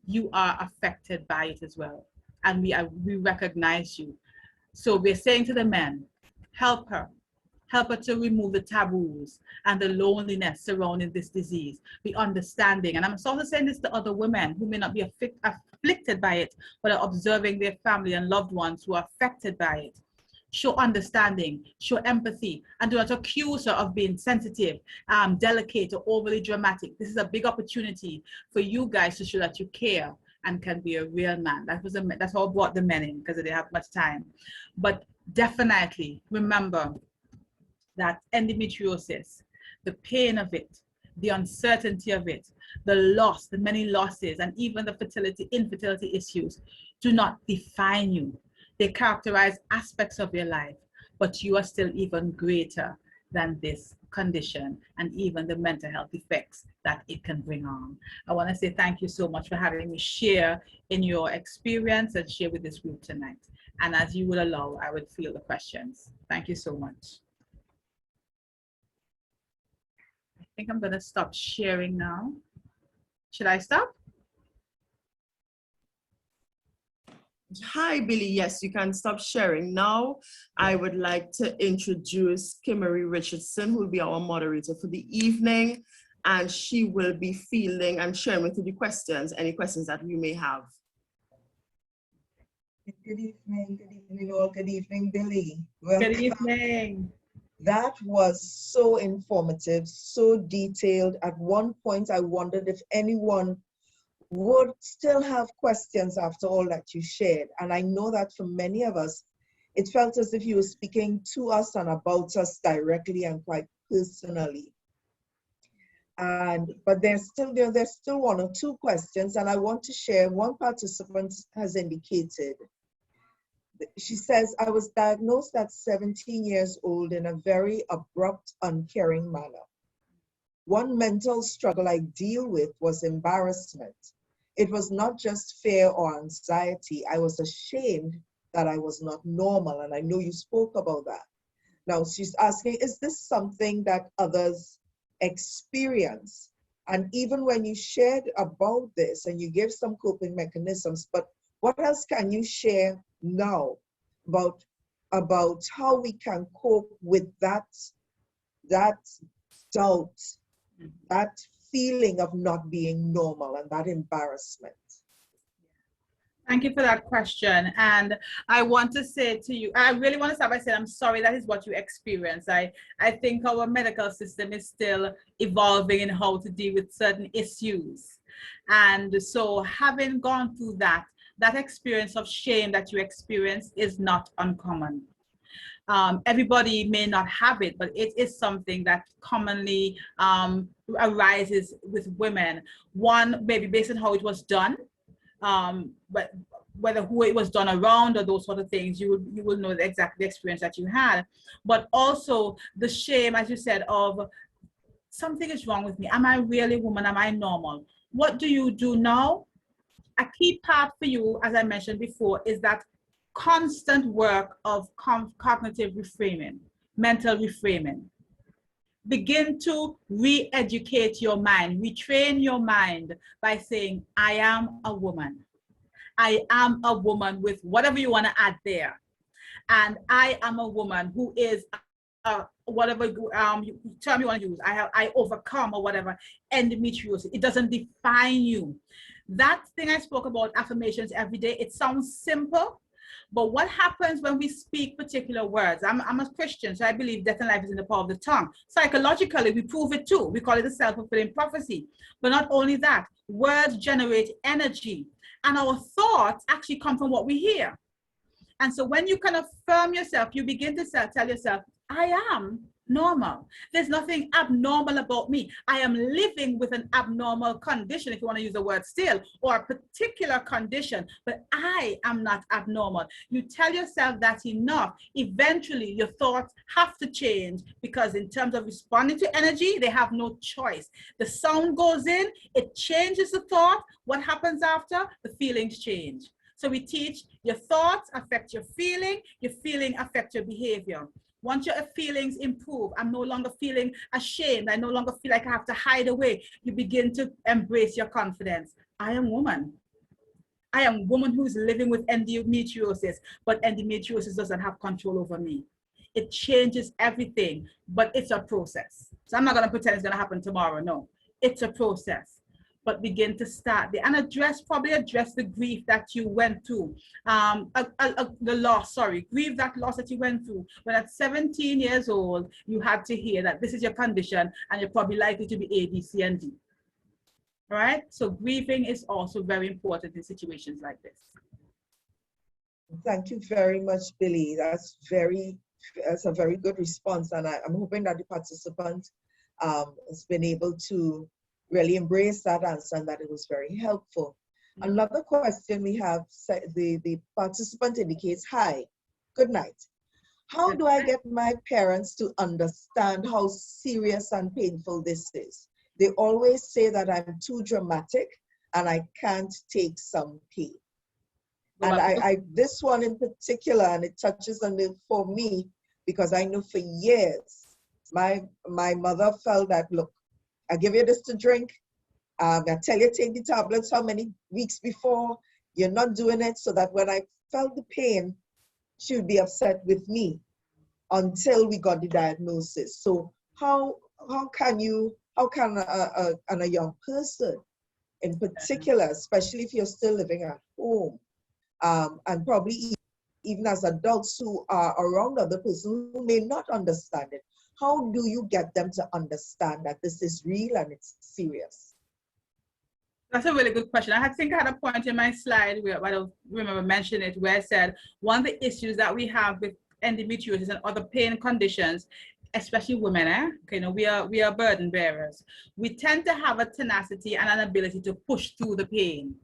you are affected by it as well. And we recognize you. So we're saying to the men, help her to remove the taboos and the loneliness surrounding this disease, be understanding. And I'm also saying this to other women who may not be afflicted by it, but are observing their family and loved ones who are affected by it. show understanding, show empathy, and do not accuse her of being sensitive, delicate, or overly dramatic. This is a big opportunity for you guys to show that you care and can be a real man. That's how I brought the men in, because they didn't have much time. But definitely remember that endometriosis, the pain of it, the uncertainty of it, the loss, the many losses, and even the infertility issues do not define you. They characterize aspects of your life, but you are still even greater than this condition and even the mental health effects that it can bring on. I want to say thank you so much for having me share in your experience and share with this group tonight. And as you will allow, I would field the questions. Thank you so much. I think I'm going to stop sharing now. Should I stop? Hi, Billie. Yes, you can stop sharing now. I would like to introduce Kimarie Richardson, who will be our moderator for the evening, and she will be fielding and sharing with you the questions, any questions that you may have. Good evening all. Good evening, Billie. Good evening. That was so informative, so detailed. At one point, I wondered if anyone would still have questions after all that you shared. And I know that for many of us, it felt as if you were speaking to us and about us directly and quite personally. But there's still one or two questions, and I want to share. One participant has indicated. She says, I was diagnosed at 17 years old in a very abrupt, uncaring manner. One mental struggle I deal with was embarrassment. It was not just fear or anxiety. I was ashamed that I was not normal, and I know you spoke about that. Now she's asking, is this something that others experience? And even when you shared about this and you gave some coping mechanisms, but what else can you share now about how we can cope with that doubt, that feeling of not being normal and that embarrassment? Thank you for that question. And I want to say to you, I really want to start by saying, I'm sorry that is what you experience. I think our medical system is still evolving in how to deal with certain issues. And so having gone through that experience of shame that you experience is not uncommon. Everybody may not have it, but it is something that commonly arises with women. One, maybe based on how it was done, but whether who it was done around or those sort of things, you will know exactly the experience that you had. But also the shame, as you said, of something is wrong with me. Am I really a woman? Am I normal? What do you do now? A key part for you, as I mentioned before, is that constant work of cognitive reframing, mental reframing. Begin to re-educate your mind, retrain your mind by saying, I am a woman. I am a woman with whatever you want to add there. And I am a woman who is whatever term you want to use. I overcome or whatever endometriosis. It doesn't define you. That thing I spoke about, affirmations every day, it sounds simple, but what happens when we speak particular words? I'm a Christian, so I believe death and life is in the power of the tongue. Psychologically, we prove it too. We call it a self-fulfilling prophecy. But not only that, words generate energy, and our thoughts actually come from what we hear. And so when you can affirm yourself, you begin to tell yourself, I am normal. There's nothing abnormal about me. I am living with an abnormal condition, if you want to use the word still, or a particular condition, but I am not abnormal. You tell yourself that enough. Eventually, your thoughts have to change, because in terms of responding to energy, they have no choice. The sound goes in, it changes the thought. What happens after? The feelings change. So we teach your thoughts affect your feeling affects your behavior. Once your feelings improve, I'm no longer feeling ashamed. I no longer feel like I have to hide away. You begin to embrace your confidence. I am woman. I am a woman who's living with endometriosis, but endometriosis doesn't have control over me. It changes everything, but it's a process. So I'm not going to pretend it's going to happen tomorrow. No, it's a process. but begin to start there and probably address the grief that you went through, grieve that loss that you went through. When at 17 years old, you had to hear that this is your condition and you're probably likely to be A, B, C, and D. All right, so grieving is also very important in situations like this. Thank you very much, Billie. That's a very good response, and I'm hoping that the participant has been able to really embrace that answer and that it was very helpful. Mm-hmm. Another question we have, the participant indicates, hi, good night. How do I get my parents to understand how serious and painful this is? They always say that I'm too dramatic and I can't take some pain. And this one in particular, and it touches on it for me, because I know for years, my mother felt that, look, I give you this to drink, I tell you take the tablets how many weeks before, you're not doing it, so that when I felt the pain, she would be upset with me until we got the diagnosis. So how can a young person in particular, especially if you're still living at home, and probably even as adults who are around other persons who may not understand it, how do you get them to understand that this is real and it's serious? That's a really good question. I think I had a point in my slide where I don't remember mentioning it, where I said one of the issues that we have with endometriosis and other pain conditions, especially women, we are burden bearers. We tend to have a tenacity and an ability to push through the pain.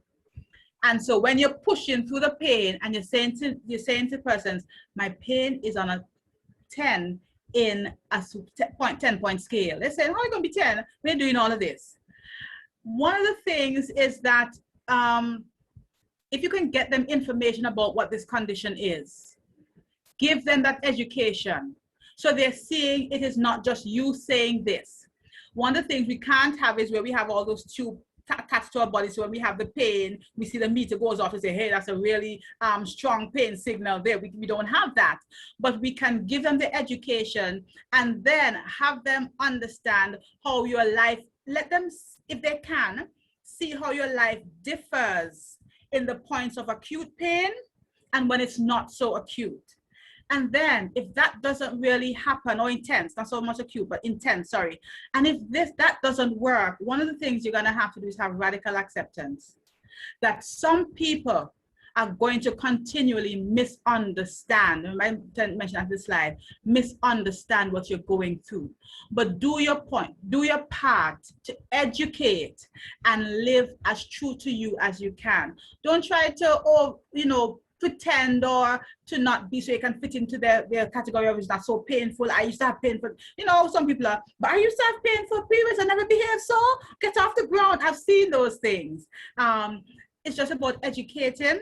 And so when you're pushing through the pain and you're saying to persons, my pain is on a 10 in a 10-point scale. They're saying, how are you going to be 10? We're doing all of this. One of the things is that if you can get them information about what this condition is, give them that education. So they're seeing it is not just you saying this. One of the things we can't have is where we have all those tubes attached to our body. So when we have the pain, we see the meter goes off and say, hey, that's a really strong pain signal there. We don't have that. But we can give them the education and then have them understand how your life, let them, if they can, see how your life differs in the points of acute pain and when it's not so acute. And then if that doesn't really happen, or intense, not so much acute, but intense, sorry. And if that doesn't work, one of the things you're gonna have to do is have radical acceptance. That some people are going to continually misunderstand, I mentioned on this slide, misunderstand what you're going through. But do your part to educate and live as true to you as you can. Don't try to, pretend or to not be so you can fit into their category of it's not so painful. I used to have painful, some people are, but I used to have painful periods and never behaved so. Get off the ground. I've seen those things. It's just about educating,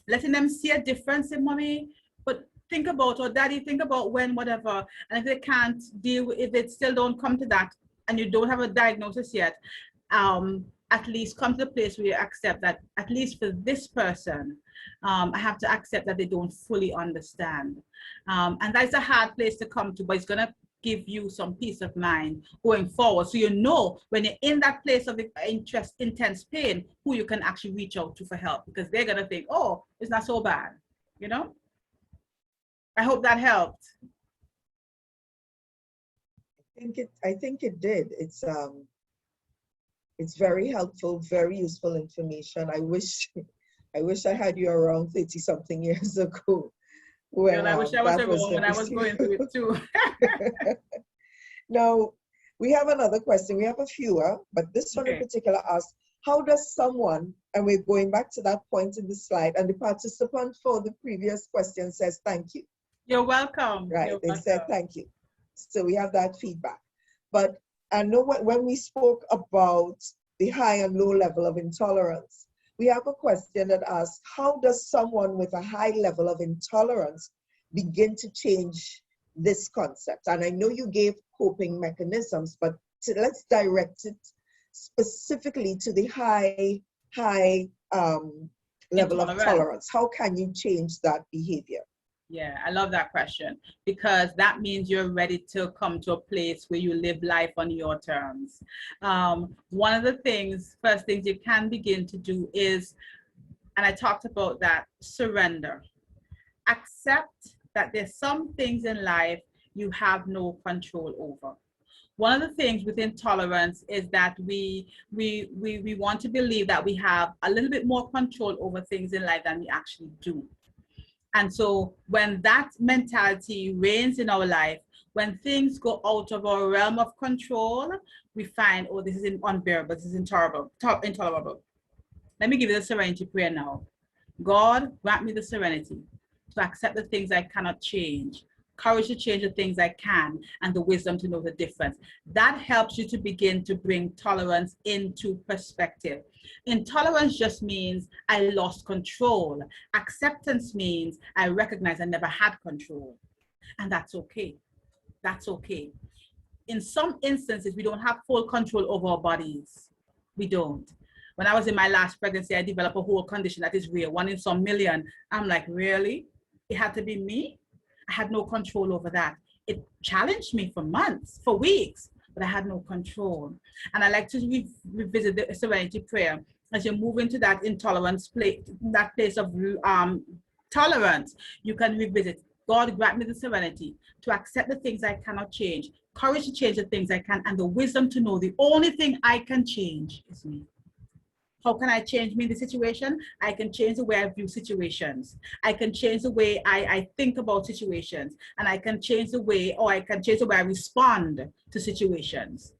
letting them see a difference in mommy, but think about, or daddy, think about when, whatever. And if they can't deal with, if they still don't come to that and you don't have a diagnosis yet, at least come to the place where you accept that, at least for this person, I have to accept that they don't fully understand. And that's a hard place to come to, but it's gonna give you some peace of mind going forward. So when you're in that place of intense pain, who you can actually reach out to for help, because they're gonna think, oh, it's not so bad, I hope that helped. I think it did. It's very helpful, very useful information. I wish I had you around 30-something years ago. Well, I wish I was around when I was going through it too. Now, we have another question. We have a few, but this one in particular asks, how does someone, and we're going back to that point in the slide, and the participant for the previous question says, thank you. You're welcome. Right, You're they welcome. said thank you. So we have that feedback. But I know when we spoke about the high and low level of intolerance, we have a question that asks, how does someone with a high level of intolerance begin to change this concept? And I know you gave coping mechanisms, but let's direct it specifically to the high level of tolerance. How can you change that behavior? Yeah, I love that question, because that means you're ready to come to a place where you live life on your terms. One of the first things you can begin to do is, and I talked about that, surrender. Accept that there's some things in life you have no control over. One of the things with intolerance is that we want to believe that we have a little bit more control over things in life than we actually do. And so when that mentality reigns in our life, when things go out of our realm of control, we find, oh, this is unbearable, this is intolerable. Let me give you the serenity prayer now. God, grant me the serenity to accept the things I cannot change, courage to change the things I can, and the wisdom to know the difference. That helps you to begin to bring tolerance into perspective. Intolerance just means I lost control. Acceptance means I recognize I never had control. And that's okay. That's okay. In some instances, we don't have full control over our bodies. We don't. When I was in my last pregnancy, I developed a whole condition that is real, 1 in some million. I'm like, really? It had to be me? I had no control over that. It challenged me for months, for weeks, but I had no control. And I like to revisit the serenity prayer as you move into that intolerance place, that place of tolerance. You can revisit, God, grant me the serenity to accept the things I cannot change, courage to change the things I can, and the wisdom to know the only thing I can change is me. How can I change me in the situation? I can change the way I view situations. I can change the way I think about situations. And I can change the way, or I can change the way I respond to situations.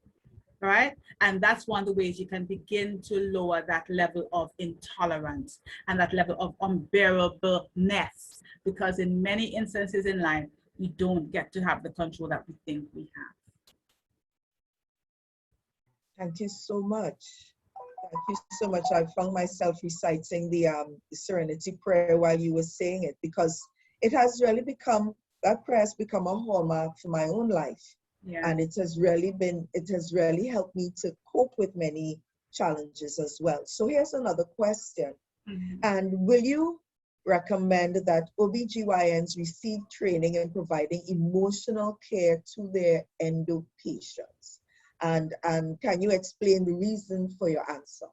All right? And that's one of the ways you can begin to lower that level of intolerance and that level of unbearableness. Because in many instances in life, we don't get to have the control that we think we have. Thank you so much. Thank you so much. I found myself reciting the Serenity Prayer while you were saying it, because it has really become, that prayer has become a hallmark for my own life. Yeah. And it has really helped me to cope with many challenges as well. So here's another question. Mm-hmm. And will you recommend that OBGYNs receive training in providing emotional care to their endo patients? And can you explain the reason for your answer?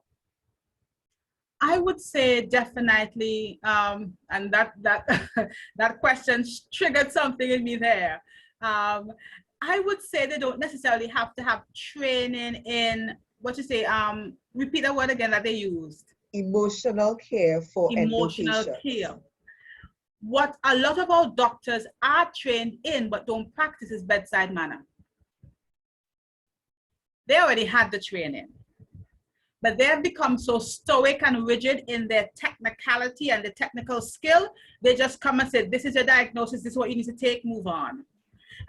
I would say definitely, and that that question triggered something in me there. I would say they don't necessarily have to have training in, what you say, repeat that word again that they used. Emotional care for emotional care. What a lot of our doctors are trained in but don't practice is bedside manner. They already had the training, but they have become so stoic and rigid in their technicality and the technical skill. They just come and say, this is your diagnosis, this is what you need to take, move on.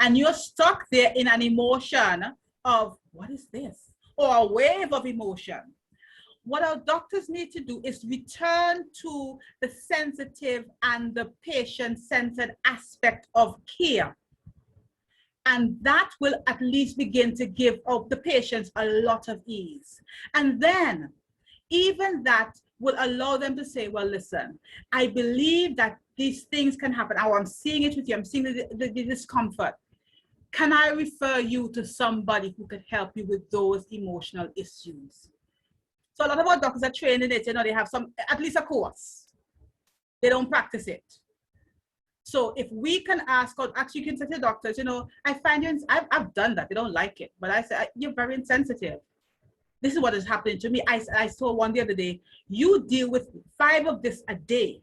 And you're stuck there in an emotion of, what is this? Or a wave of emotion. What our doctors need to do is return to the sensitive and the patient-centered aspect of care. And that will at least begin to give the patients a lot of ease. And then even that will allow them to say, well, listen, I believe that these things can happen. Oh, I'm seeing it with you. I'm seeing the discomfort. Can I refer you to somebody who could help you with those emotional issues? So a lot of our doctors are trained in it. You know, they have at least a course. They don't practice it. So if we can ask, or actually you can say to doctors, you know, I find you, I've done that, they don't like it, but I say, you're very insensitive. This is what is happening to me. I saw one the other day, you deal with 5 of this a day.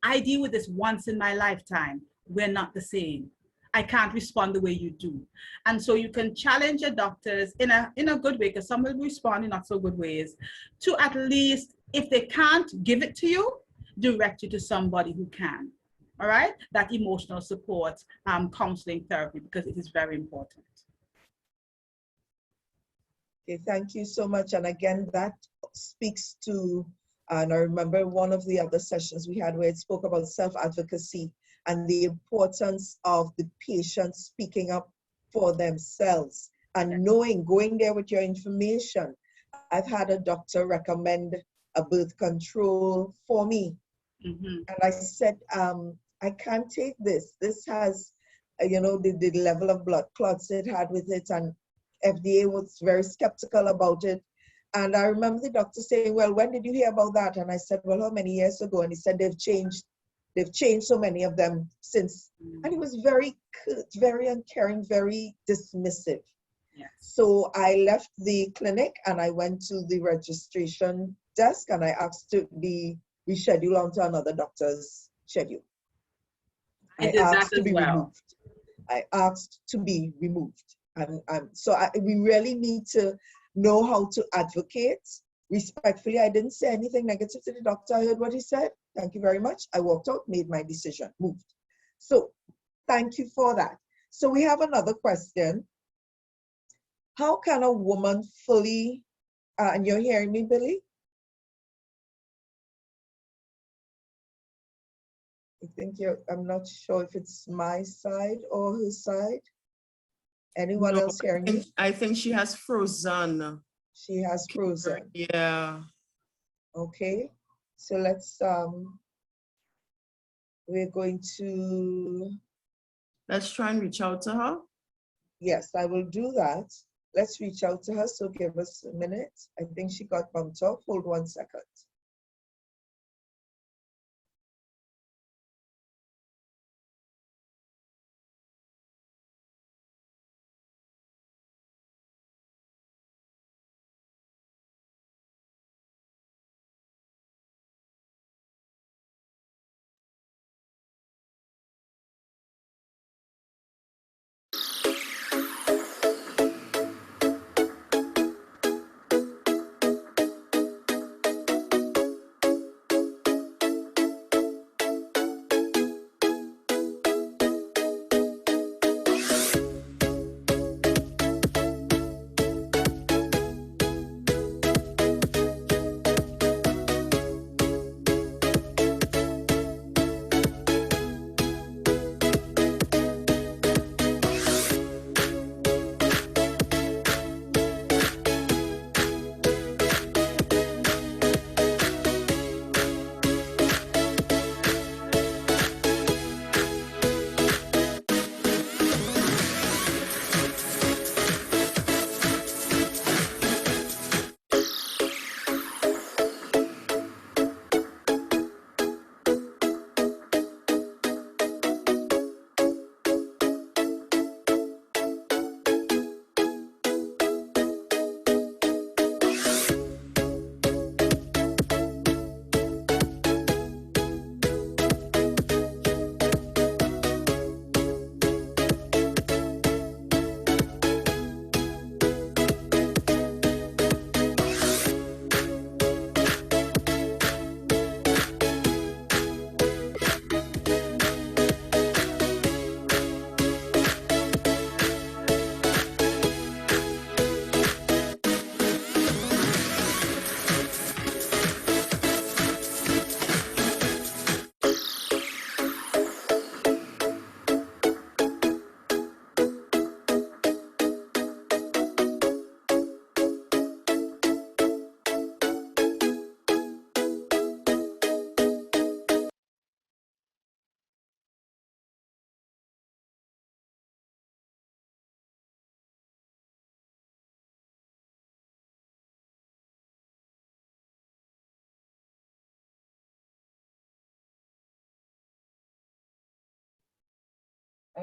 I deal with this once in my lifetime. We're not the same. I can't respond the way you do. And so you can challenge your doctors in a good way, because some will respond in not so good ways, to at least, if they can't give it to you, direct you to somebody who can. All right, that emotional support, counseling therapy, because it is very important. Okay, thank you so much. And again, that speaks to, and I remember one of the other sessions we had where it spoke about self-advocacy and the importance of the patient speaking up for themselves and knowing, going there with your information. I've had a doctor recommend a birth control for me. Mm-hmm. And I said, I can't take this. This has, you know, the level of blood clots it had with it, and FDA was very skeptical about it. And I remember the doctor saying, well, when did you hear about that? And I said, well, how many years ago? And he said, they've changed so many of them since. And he was very uncaring, very dismissive. Yes. So I left the clinic and I went to the registration desk and I asked to be rescheduled onto another doctor's schedule. I did that as well. Removed. I asked to be removed. So we really need to know how to advocate respectfully. I didn't say anything negative to the doctor. I heard what he said. Thank you very much. I walked out, made my decision, moved. So thank you for that. So we have another question. How can a woman fully, and you're hearing me, Billie? I think I'm not sure if it's my side or her side. Anyone else hearing me? I think she has frozen. She has frozen. Yeah. Okay, so let's, we're going to. Let's try and reach out to her. Yes, I will do that. Let's reach out to her, so give us a minute. I think she got bumped off. Hold 1 second.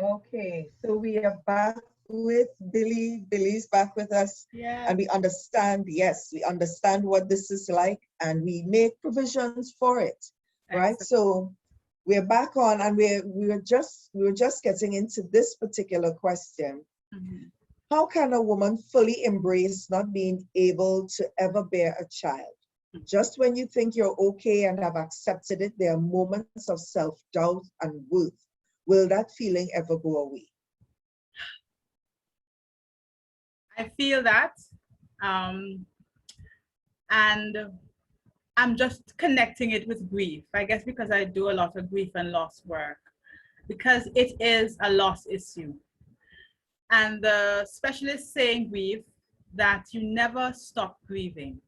Okay, so we are back with Billie. Billie's back with us. Yeah. And we understand, yes, we understand what this is like and we make provisions for it, right? Excellent. So we're back on and we were just getting into this particular question. Mm-hmm. How can a woman fully embrace not being able to ever bear a child? Just when you think you're okay and have accepted it, there are moments of self-doubt and worth. Will that feeling ever go away? I feel that, and I'm just connecting it with grief, I guess, because I do a lot of grief and loss work, because it is a loss issue. And the specialist saying grief, that you never stop grieving.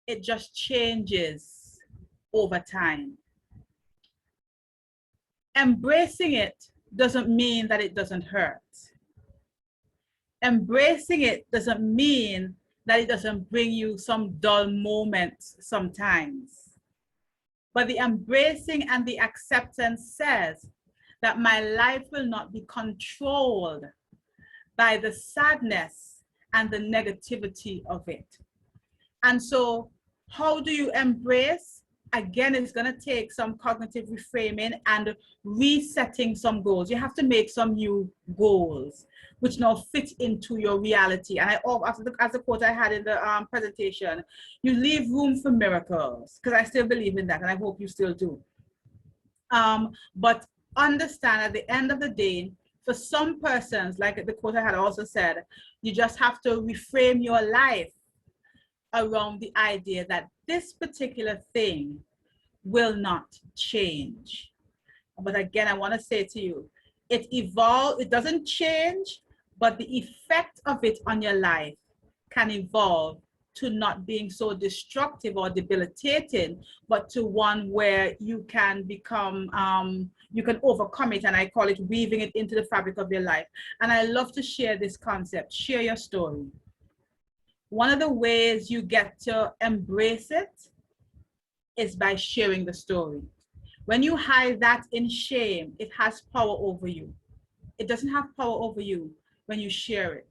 It just changes over time. embracing it doesn't mean that it doesn't hurt. Embracing it doesn't mean that it doesn't bring you some dull moments sometimes. But the embracing and the acceptance says that my life will not be controlled by the sadness and the negativity of it. And so how do you embrace? Again, it's going to take some cognitive reframing and resetting some goals. You have to make some new goals, which now fit into your reality. And as the quote I had in the presentation, you leave room for miracles, because I still believe in that, and I hope you still do. But understand at the end of the day, for some persons, like the quote I had also said, you just have to reframe your life around the idea that this particular thing will not change. But again, I want to say to you, it evolves, it doesn't change, but the effect of it on your life can evolve to not being so destructive or debilitating, but to one where you can become, you can overcome it, and I call it weaving it into the fabric of your life. And I love to share this concept, share your story. One of the ways you get to embrace it is by sharing the story. When you hide that in shame, it has power over you. It doesn't have power over you when you share it.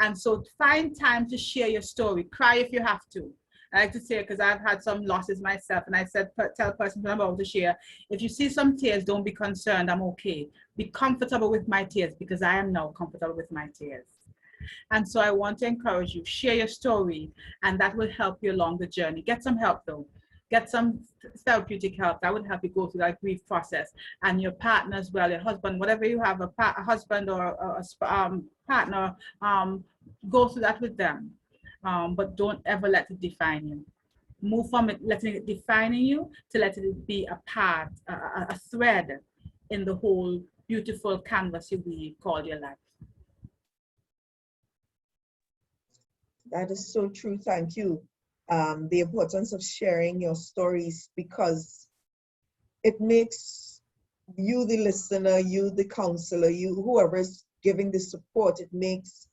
And so find time to share your story. Cry if you have to. I like to say, because I've had some losses myself, and I said, tell a person who I'm about to share, if you see some tears, don't be concerned, I'm okay. Be comfortable with my tears, because I am now comfortable with my tears. And so I want to encourage you, share your story, and that will help you along the journey. Get some help though. Get some therapeutic help. That would help you go through that grief process. And your partner as well, your husband, whatever you have, a husband or a partner, go through that with them. But don't ever let it define you. Move from it, letting it defining you, to let it be a part, a thread in the whole beautiful canvas we call your life. That is so true. Thank you. The importance of sharing your stories, because it makes you, the listener, you, the counselor, you, whoever is giving the support, it makes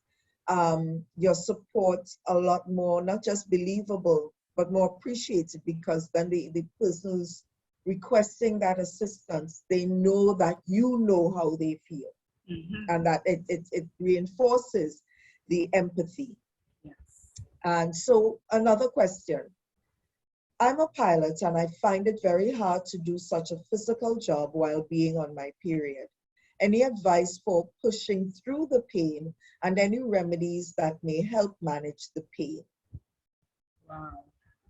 your support a lot more, not just believable, but more appreciated, because then the person who's requesting that assistance, they know that you know how they feel. Mm-hmm. And that it reinforces the empathy. And so another question. I'm a pilot, and I find it very hard to do such a physical job while being on my period. Any advice for pushing through the pain, and any remedies that may help manage the pain? Wow,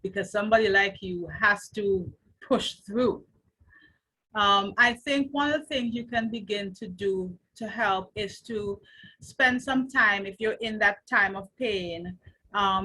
because somebody like you has to push through. I think one of the things you can begin to do to help is to spend some time, if you're in that time of pain,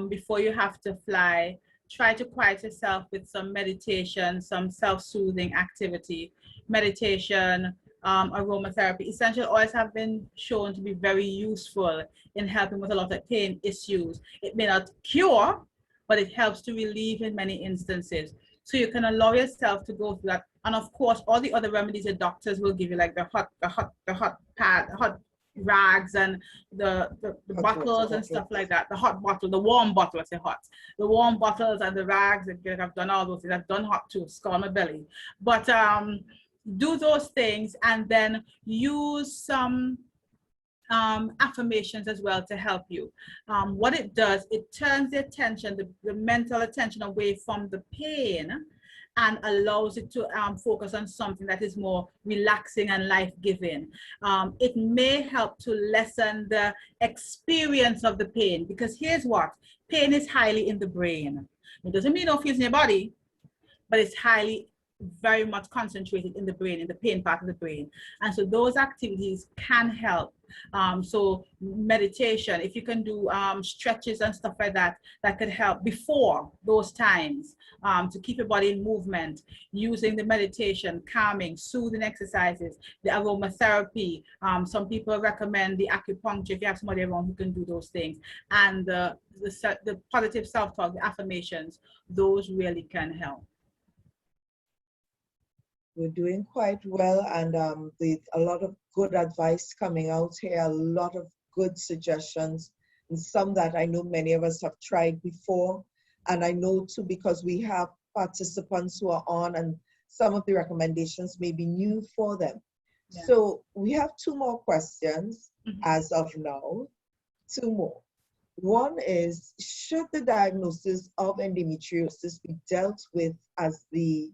before you have to fly, try to quiet yourself with some meditation, some self-soothing activity. Meditation, aromatherapy. Essential oils have been shown to be very useful in helping with a lot of pain issues. It may not cure, but it helps to relieve in many instances. So you can allow yourself to go through that. And of course, all the other remedies the doctors will give you, like the hot rags and the bottles and stuff like that. The hot bottle, the warm bottle, I say hot. The warm bottles and the rags, and I've done all those things. I've done hot too, scald my belly. But do those things, and then use some affirmations as well to help you. What it does, it turns the attention, the mental attention away from the pain, and allows it to focus on something that is more relaxing and life-giving. It may help to lessen the experience of the pain, because here's what, pain is highly in the brain. It doesn't mean no feels in your body, but it's highly, very much concentrated in the brain, in the pain part of the brain. And so those activities can help. So meditation, if you can do stretches and stuff like that, that could help before those times, to keep your body in movement, using the meditation, calming, soothing exercises, the aromatherapy. Some people recommend the acupuncture if you have somebody around who can do those things. And the positive self-talk, the affirmations, those really can help. We're doing quite well, and a lot of good advice coming out here, a lot of good suggestions, and some that I know many of us have tried before. And I know too, because we have participants who are on, and some of the recommendations may be new for them. Yeah. So we have 2 more questions as of now, 2 more. One is, should the diagnosis of endometriosis be dealt with as the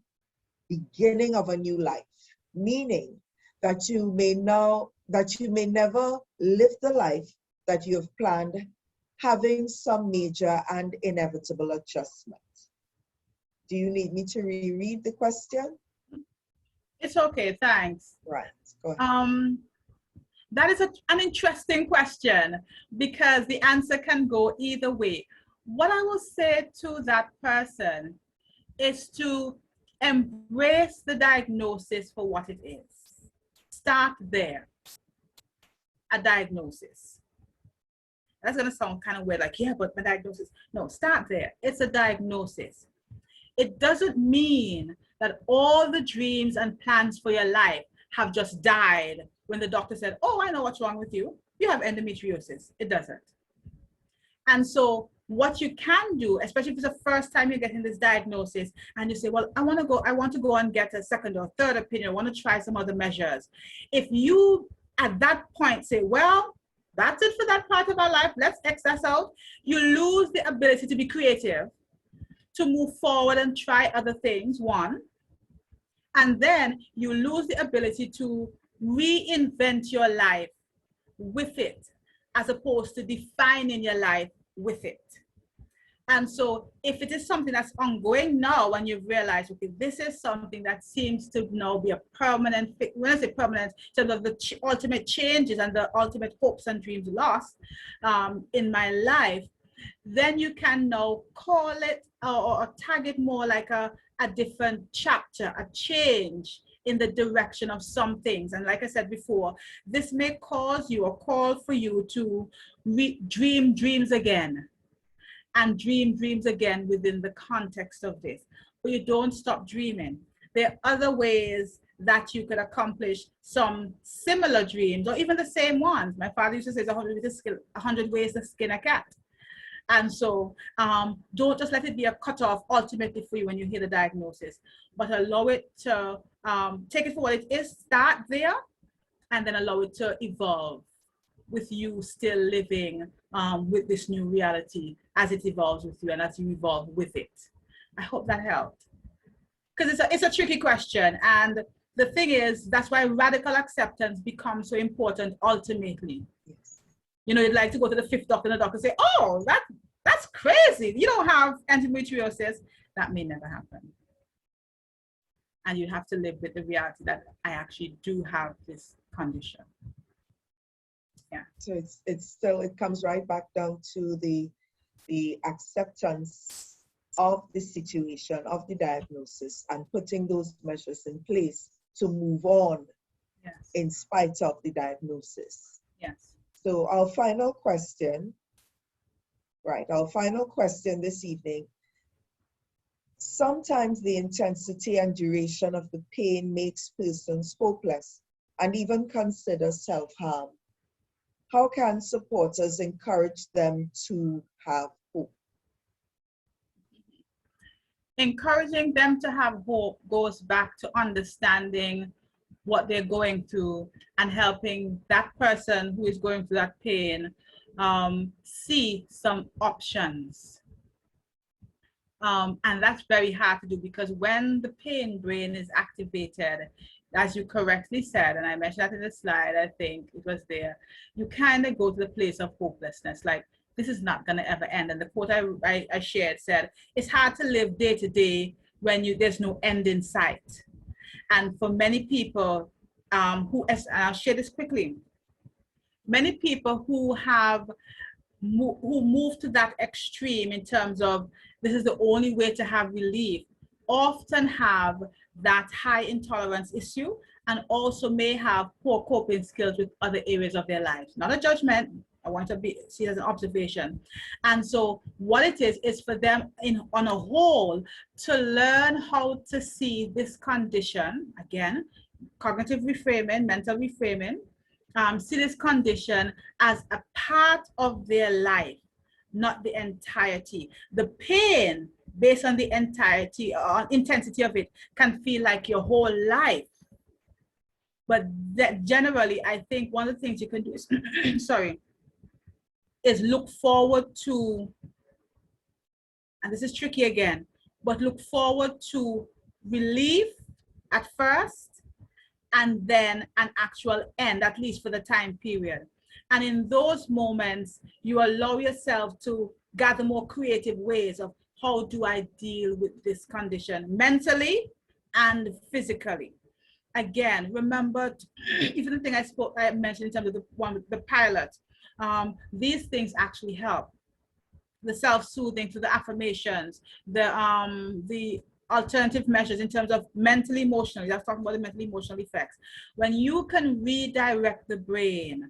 beginning of a new life, meaning that you may never live the life that you have planned, having some major and inevitable adjustments? Do you need me to reread the question? It's okay, thanks. Right, go ahead. That is an interesting question, because the answer can go either way. What I will say to that person is to embrace the diagnosis for what it is. Start there. A diagnosis. That's going to sound kind of weird, like, yeah, but my diagnosis. No, start there. It's a diagnosis. It doesn't mean that all the dreams and plans for your life have just died when the doctor said, oh, I know what's wrong with you. You have endometriosis. It doesn't. And so what you can do, especially if it's the first time you're getting this diagnosis and you say, well, I want to go and get a second or third opinion. I want to try some other measures. If you at that point say, well, that's it for that part of our life, let's X that out, you lose the ability to be creative, to move forward and try other things, one. And then you lose the ability to reinvent your life with it, as opposed to defining your life with it. And so if it is something that's ongoing now, when you've realized, okay, this is something that seems to now be a permanent, when I say permanent, in terms of the ultimate changes and the ultimate hopes and dreams lost in my life, then you can now call it or tag it more like a different chapter, a change in the direction of some things. And like I said before, this may cause you or call for you to dream dreams again, and dream dreams again within the context of this. But you don't stop dreaming. There are other ways that you could accomplish some similar dreams, or even the same ones. My father used to say, 100 ways to skin a cat. And so don't just let it be a cutoff ultimately for you when you hear the diagnosis, but allow it to take it for what it is, start there, and then allow it to evolve with you still living with this new reality as it evolves with you and as you evolve with it. I hope that helped. Because it's a tricky question. And the thing is, that's why radical acceptance becomes so important ultimately. Yes. You know, you'd like to go to the 5th doctor and the doctor say, oh, that's crazy. You don't have endometriosis. That may never happen. And you have to live with the reality that I actually do have this condition. Yeah. So it comes right back down to the acceptance of the situation, of the diagnosis, and putting those measures in place to move on. Yes. In spite of the diagnosis. Yes. So our final question this evening. Sometimes the intensity and duration of the pain makes persons hopeless and even consider self-harm. How can supporters encourage them to have hope? Encouraging them to have hope goes back to understanding what they're going through and helping that person who is going through that pain see some options. And that's very hard to do, because when the pain brain is activated, as you correctly said, and I mentioned that in the slide, I think it was there, you kind of go to the place of hopelessness, like this is not going to ever end. And the quote I shared said, it's hard to live day to day when there's no end in sight. And for many people and I'll share this quickly, many people who move to that extreme in terms of this is the only way to have relief, often have that high intolerance issue, and also may have poor coping skills with other areas of their lives. Not a judgment, I want to be see it as an observation. And so what it is for them on a whole to learn how to see this condition, again, cognitive reframing, mental reframing, see this condition as a part of their life, not the entirety. The pain based on the entirety or intensity of it can feel like your whole life. But that generally, I think one of the things you can do is, sorry, is look forward to, and this is tricky again, but look forward to relief at first, and then an actual end, at least for the time period. And in those moments, you allow yourself to gather more creative ways of how do I deal with this condition mentally and physically. Again, remember, even the thing I mentioned in terms of the one with the pilot, these things actually help. The self-soothing through the affirmations, the alternative measures in terms of mentally, emotionally. I was talking about the mentally, emotional effects. When you can redirect the brain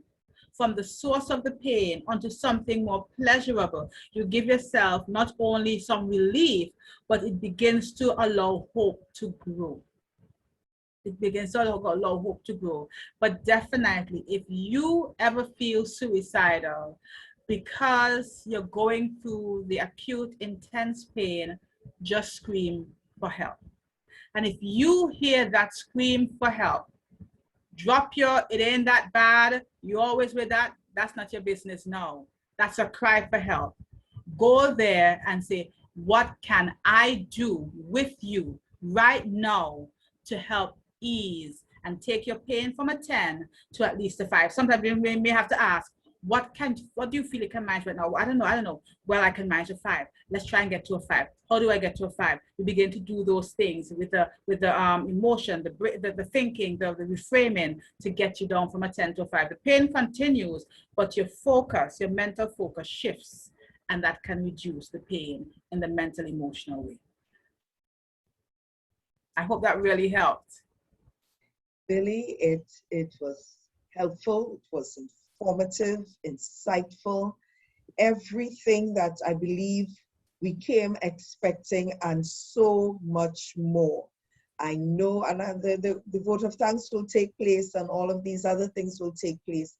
from the source of the pain onto something more pleasurable, you give yourself not only some relief, but it begins to allow hope to grow. It begins to allow hope to grow. But definitely, if you ever feel suicidal because you're going through the acute, intense pain, just scream for help. And if you hear that scream for help, drop your, it ain't that bad, you always with that, that's not your business now. That's a cry for help. Go there and say, what can I do with you right now to help ease and take your pain from a 10 to at least a 5. Sometimes you may have to ask, what do you feel you can manage right now? I don't know. Well, I can manage a 5. Let's try and get to a 5. How do I get to a 5? You begin to do those things with the emotion, the thinking, the reframing to get you down from a 10 to a 5. The pain continues, but your focus, your mental focus shifts, and that can reduce the pain in the mental, emotional way. I hope that really helped. Billie, it was helpful, it was informative, insightful, everything that I believe we came expecting and so much more. I know, and the vote of thanks will take place and all of these other things will take place,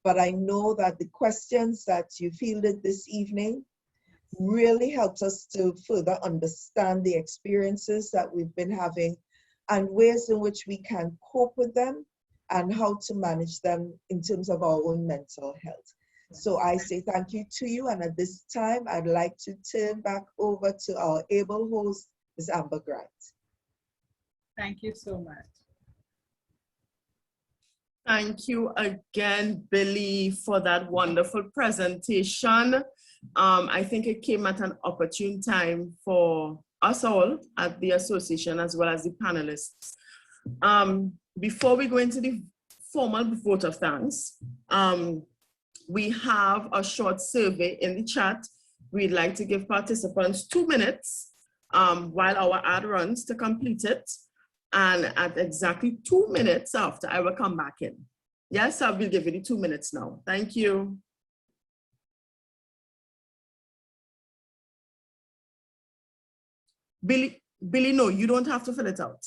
but I know that the questions that you fielded this evening really helped us to further understand the experiences that we've been having and ways in which we can cope with them and how to manage them in terms of our own mental health. So I say thank you to you, and at this time, I'd like to turn back over to our able host, Ms. Ambah Grant. Thank you so much. Thank you again, Billie, for that wonderful presentation. I think it came at an opportune time for us all at the association as well as the panelists. Before we go into the formal vote of thanks, we have a short survey in the chat. We'd like to give participants 2 minutes while our ad runs to complete it. And at exactly 2 minutes after, I will come back in. Yes, I will give you the 2 minutes now. Thank you. Billie, no, you don't have to fill it out.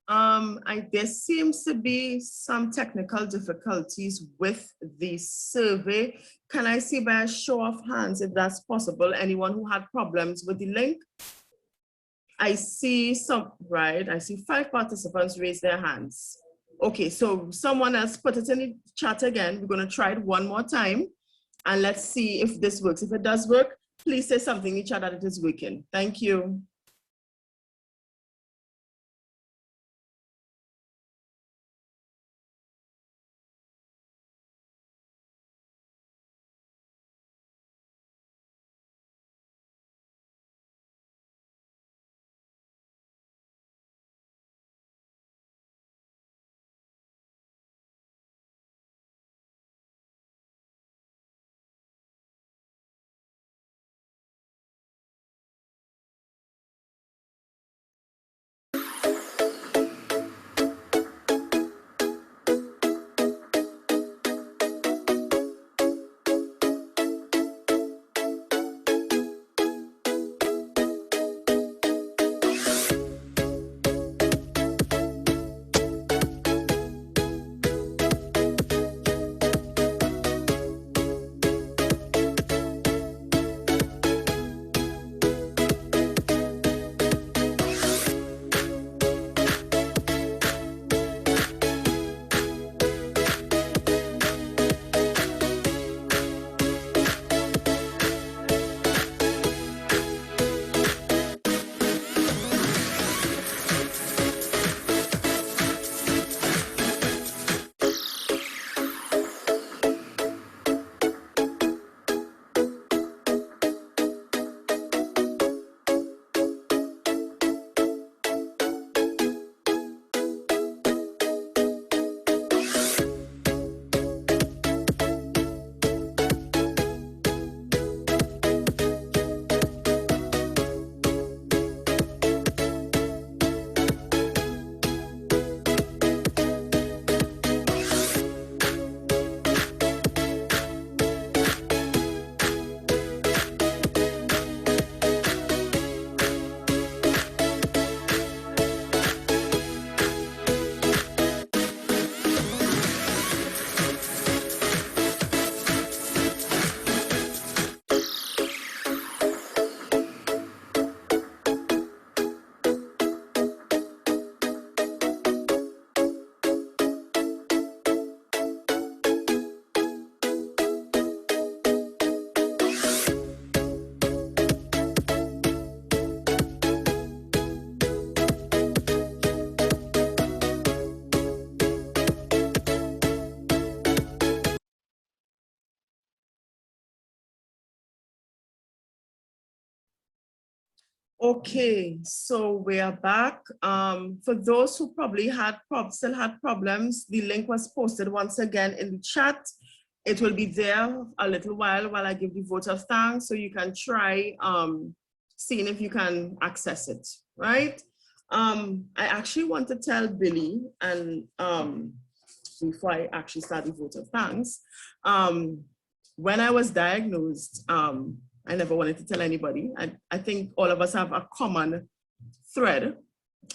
There seems to be some technical difficulties with the survey. Can I see by a show of hands, if that's possible, anyone who had problems with the link? I see some, right, I see 5 participants raise their hands. Okay, so someone else put it in the chat again. We're gonna try it one more time and let's see if this works. If it does work, please say something in the chat that it is working. Thank you. Okay, so we are back. For those who probably still had problems, the link was posted once again in the chat. It will be there a little while I give the vote of thanks, so you can try seeing if you can access it, right? I actually want to tell Billie, and before I actually start the vote of thanks, when I was diagnosed, I never wanted to tell anybody. I think all of us have a common thread.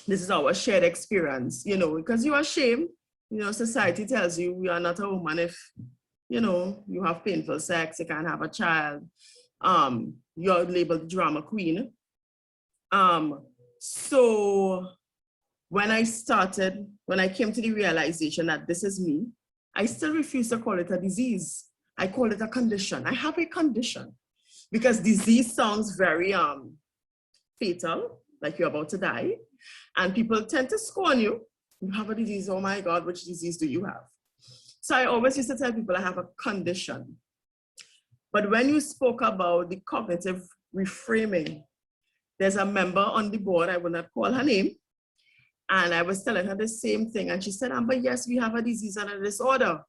This is our shared experience, you know, because you're ashamed. You know, society tells you you are not a woman if, you know, you have painful sex, you can't have a child. You're labeled drama queen. So when I came to the realization that this is me, I still refuse to call it a disease. I call it a condition. I have a condition. Because disease sounds very fatal, like you're about to die. And people tend to scorn you. You have a disease, oh my God, which disease do you have? So I always used to tell people I have a condition. But when you spoke about the cognitive reframing, there's a member on the board, I will not call her name, and I was telling her the same thing. And she said, Ambah, yes, we have a disease and a disorder.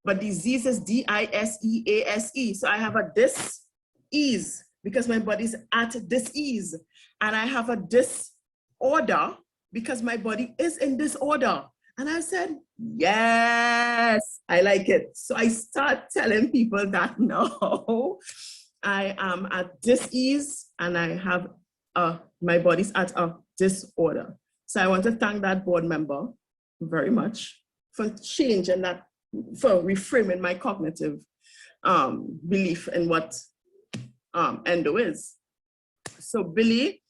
But disease is D-I-S-E-A-S-E. So I have a dis-ease because my body's at dis-ease. And I have a disorder because my body is in disorder. And I said, yes, I like it. So I start telling people that now I am at dis-ease and I have my body's at a disorder. So I want to thank that board member very much for changing that, for reframing my cognitive belief in what endo is. So Billie,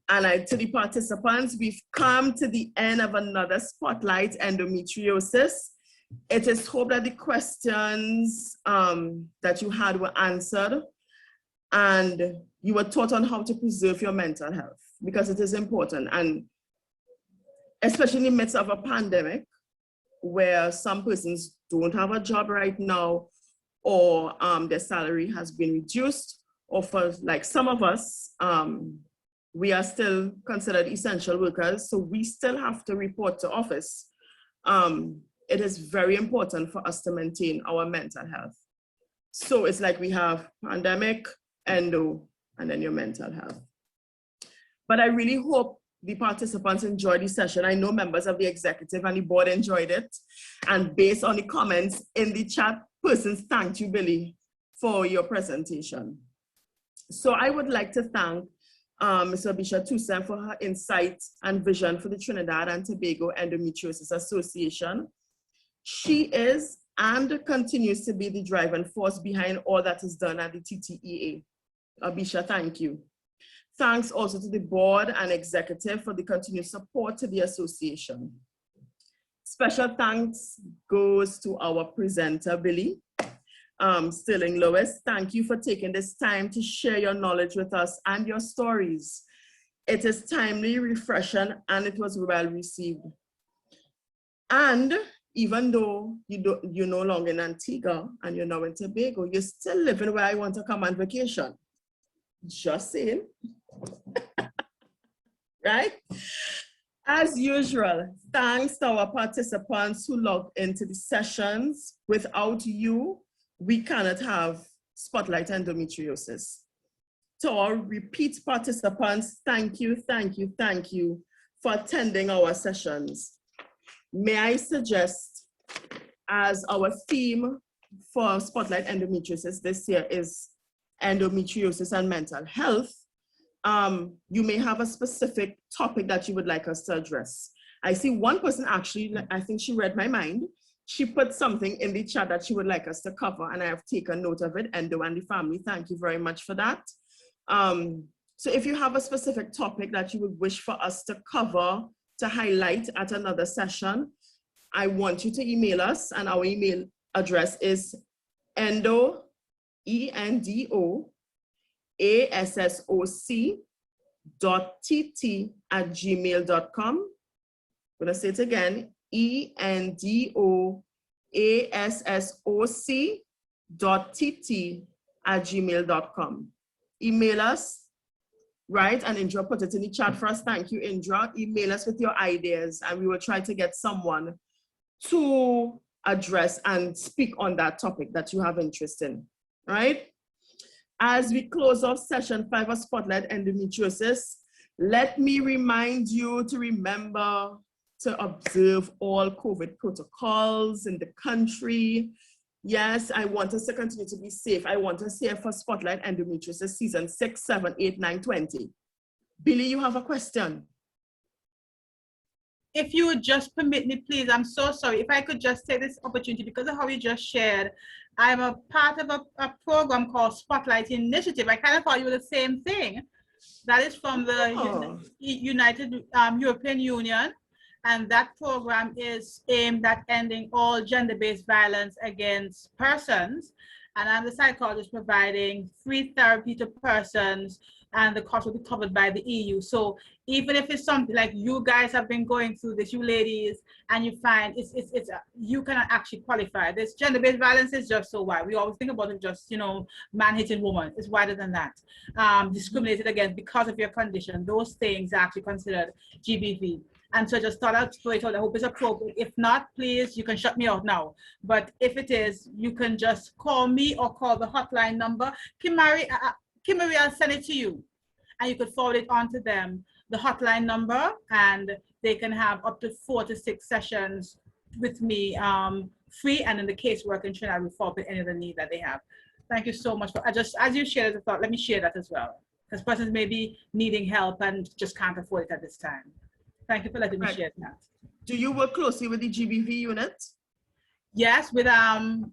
and to the participants, we've come to the end of another Spotlight Endometriosis. It is hoped that the questions that you had were answered and you were taught on how to preserve your mental health, because it is important. And especially in the midst of a pandemic where some persons don't have a job right now, or their salary has been reduced, or for like some of us, we are still considered essential workers, so we still have to report to office. It is very important for us to maintain our mental health. So it's like we have pandemic, endo, and then your mental health. But I really hope the participants enjoyed the session. I know members of the executive and the board enjoyed it. And based on the comments in the chat, persons thanked you, Billie, for your presentation. So I would like to thank Ms. Abisha Toussaint for her insight and vision for the Trinidad and Tobago Endometriosis Association. She is and continues to be the driving force behind all that is done at the TTEA. Abisha, thank you. Thanks also to the board and executive for the continued support to the association. Special thanks goes to our presenter, Billie Sterling-Lewis. Thank you for taking this time to share your knowledge with us and your stories. It is timely, refreshing, and it was well received. And even though you're no longer in Antigua and you're now in Tobago, you're still living where I want to come on vacation. Just saying. Right? As usual, thanks to our participants who logged into the sessions. Without you, we cannot have Spotlight Endometriosis. To our repeat participants, thank you, thank you, thank you for attending our sessions. May I suggest, as our theme for Spotlight Endometriosis this year is endometriosis and mental health, you may have a specific topic that you would like us to address. I see one person actually, I think she read my mind. She put something in the chat that she would like us to cover, and I have taken note of it. Endo and the family, thank you very much for that. So if you have a specific topic that you would wish for us to cover, to highlight at another session, I want you to email us, and our email address is endo, ENDO, ASSOC.TT@gmail.com. I'm going to say it again, ENDOASSOC.TT@gmail.com. Email us, right? And Indra put it in the chat for us. Thank you, Indra. Email us with your ideas, and we will try to get someone to address and speak on that topic that you have interest in, right? As we close off session 5 of Spotlight Endometriosis, let me remind you to remember to observe all COVID protocols in the country. Yes, I want us to continue to be safe. I want us here for Spotlight Endometriosis season 6, 7, 8, 9, 20. Billie, you have a question. If you would just permit me, please, I'm so sorry. If I could just take this opportunity, because of how you just shared, I'm a part of a program called Spotlight Initiative. I kind of thought you were the same thing. That is from the United European Union. And that program is aimed at ending all gender-based violence against persons. And I'm the psychologist providing free therapy to persons, and the cost will be covered by the EU. So even if it's something like you guys have been going through this, you ladies, and you find you cannot actually qualify. This gender-based violence is just so wide. We always think about it just, man hitting woman. It's wider than that. Discriminated against because of your condition. Those things are actually considered GBV. And so just thought I'd throw it out. I hope it's appropriate. If not, please, you can shut me out now. But if it is, you can just call me or call the hotline number. Kimarie, I'll send it to you, and you could forward it on to them, the hotline number, and they can have up to 4 to 6 sessions with me free, and in the casework in Trinidad, we forward any of the need that they have. Thank you so much. As you shared, I thought, let me share that as well, because persons may be needing help and just can't afford it at this time. Thank you for letting me Right. share that. Do you work closely with the GBV unit? Yes, with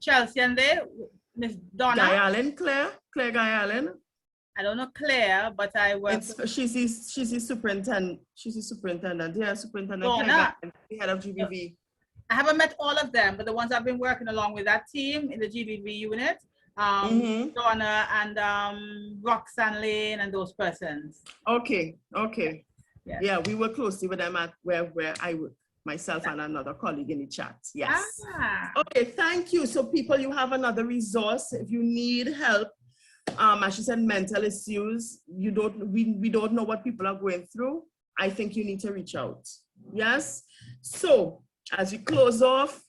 Chelsea and they, Miss Donna. Guy Allen, Claire Guy Allen. I don't know Claire, but I work. She's the superintendent. She's the superintendent. Yeah, superintendent. Donna. Claire Guy Allen, the head of GBV. I haven't met all of them, but the ones I've been working along with that team in the GBV unit, Donna and Roxanne Lane and those persons. Okay. Yes. Yeah, we work closely with them at where I work, myself and another colleague in the chat. Yes. Okay, thank you. So people, you have another resource. If you need help, as she said, mental issues, we don't know what people are going through. I think you need to reach out. Yes. So as we close off,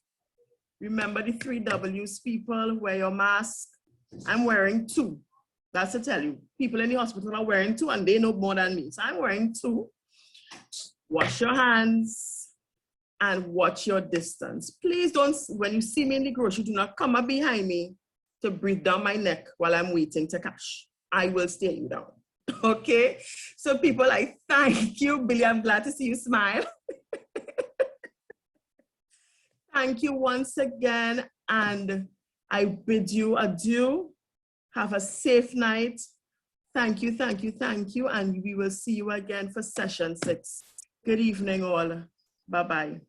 remember the 3 W's, people, wear your mask. I'm wearing 2. That's to tell you. People in the hospital are wearing 2 and they know more than me. So I'm wearing 2. Wash your hands and watch your distance. Please don't, when you see me in the grocery, do not come up behind me to breathe down my neck while I'm waiting to cash. I will stare you down. Okay? So people, I thank you. Billie, I'm glad to see you smile. Thank you once again, and I bid you adieu. Have a safe night. Thank you, and we will see you again for session 6. Good evening, all. Bye-bye.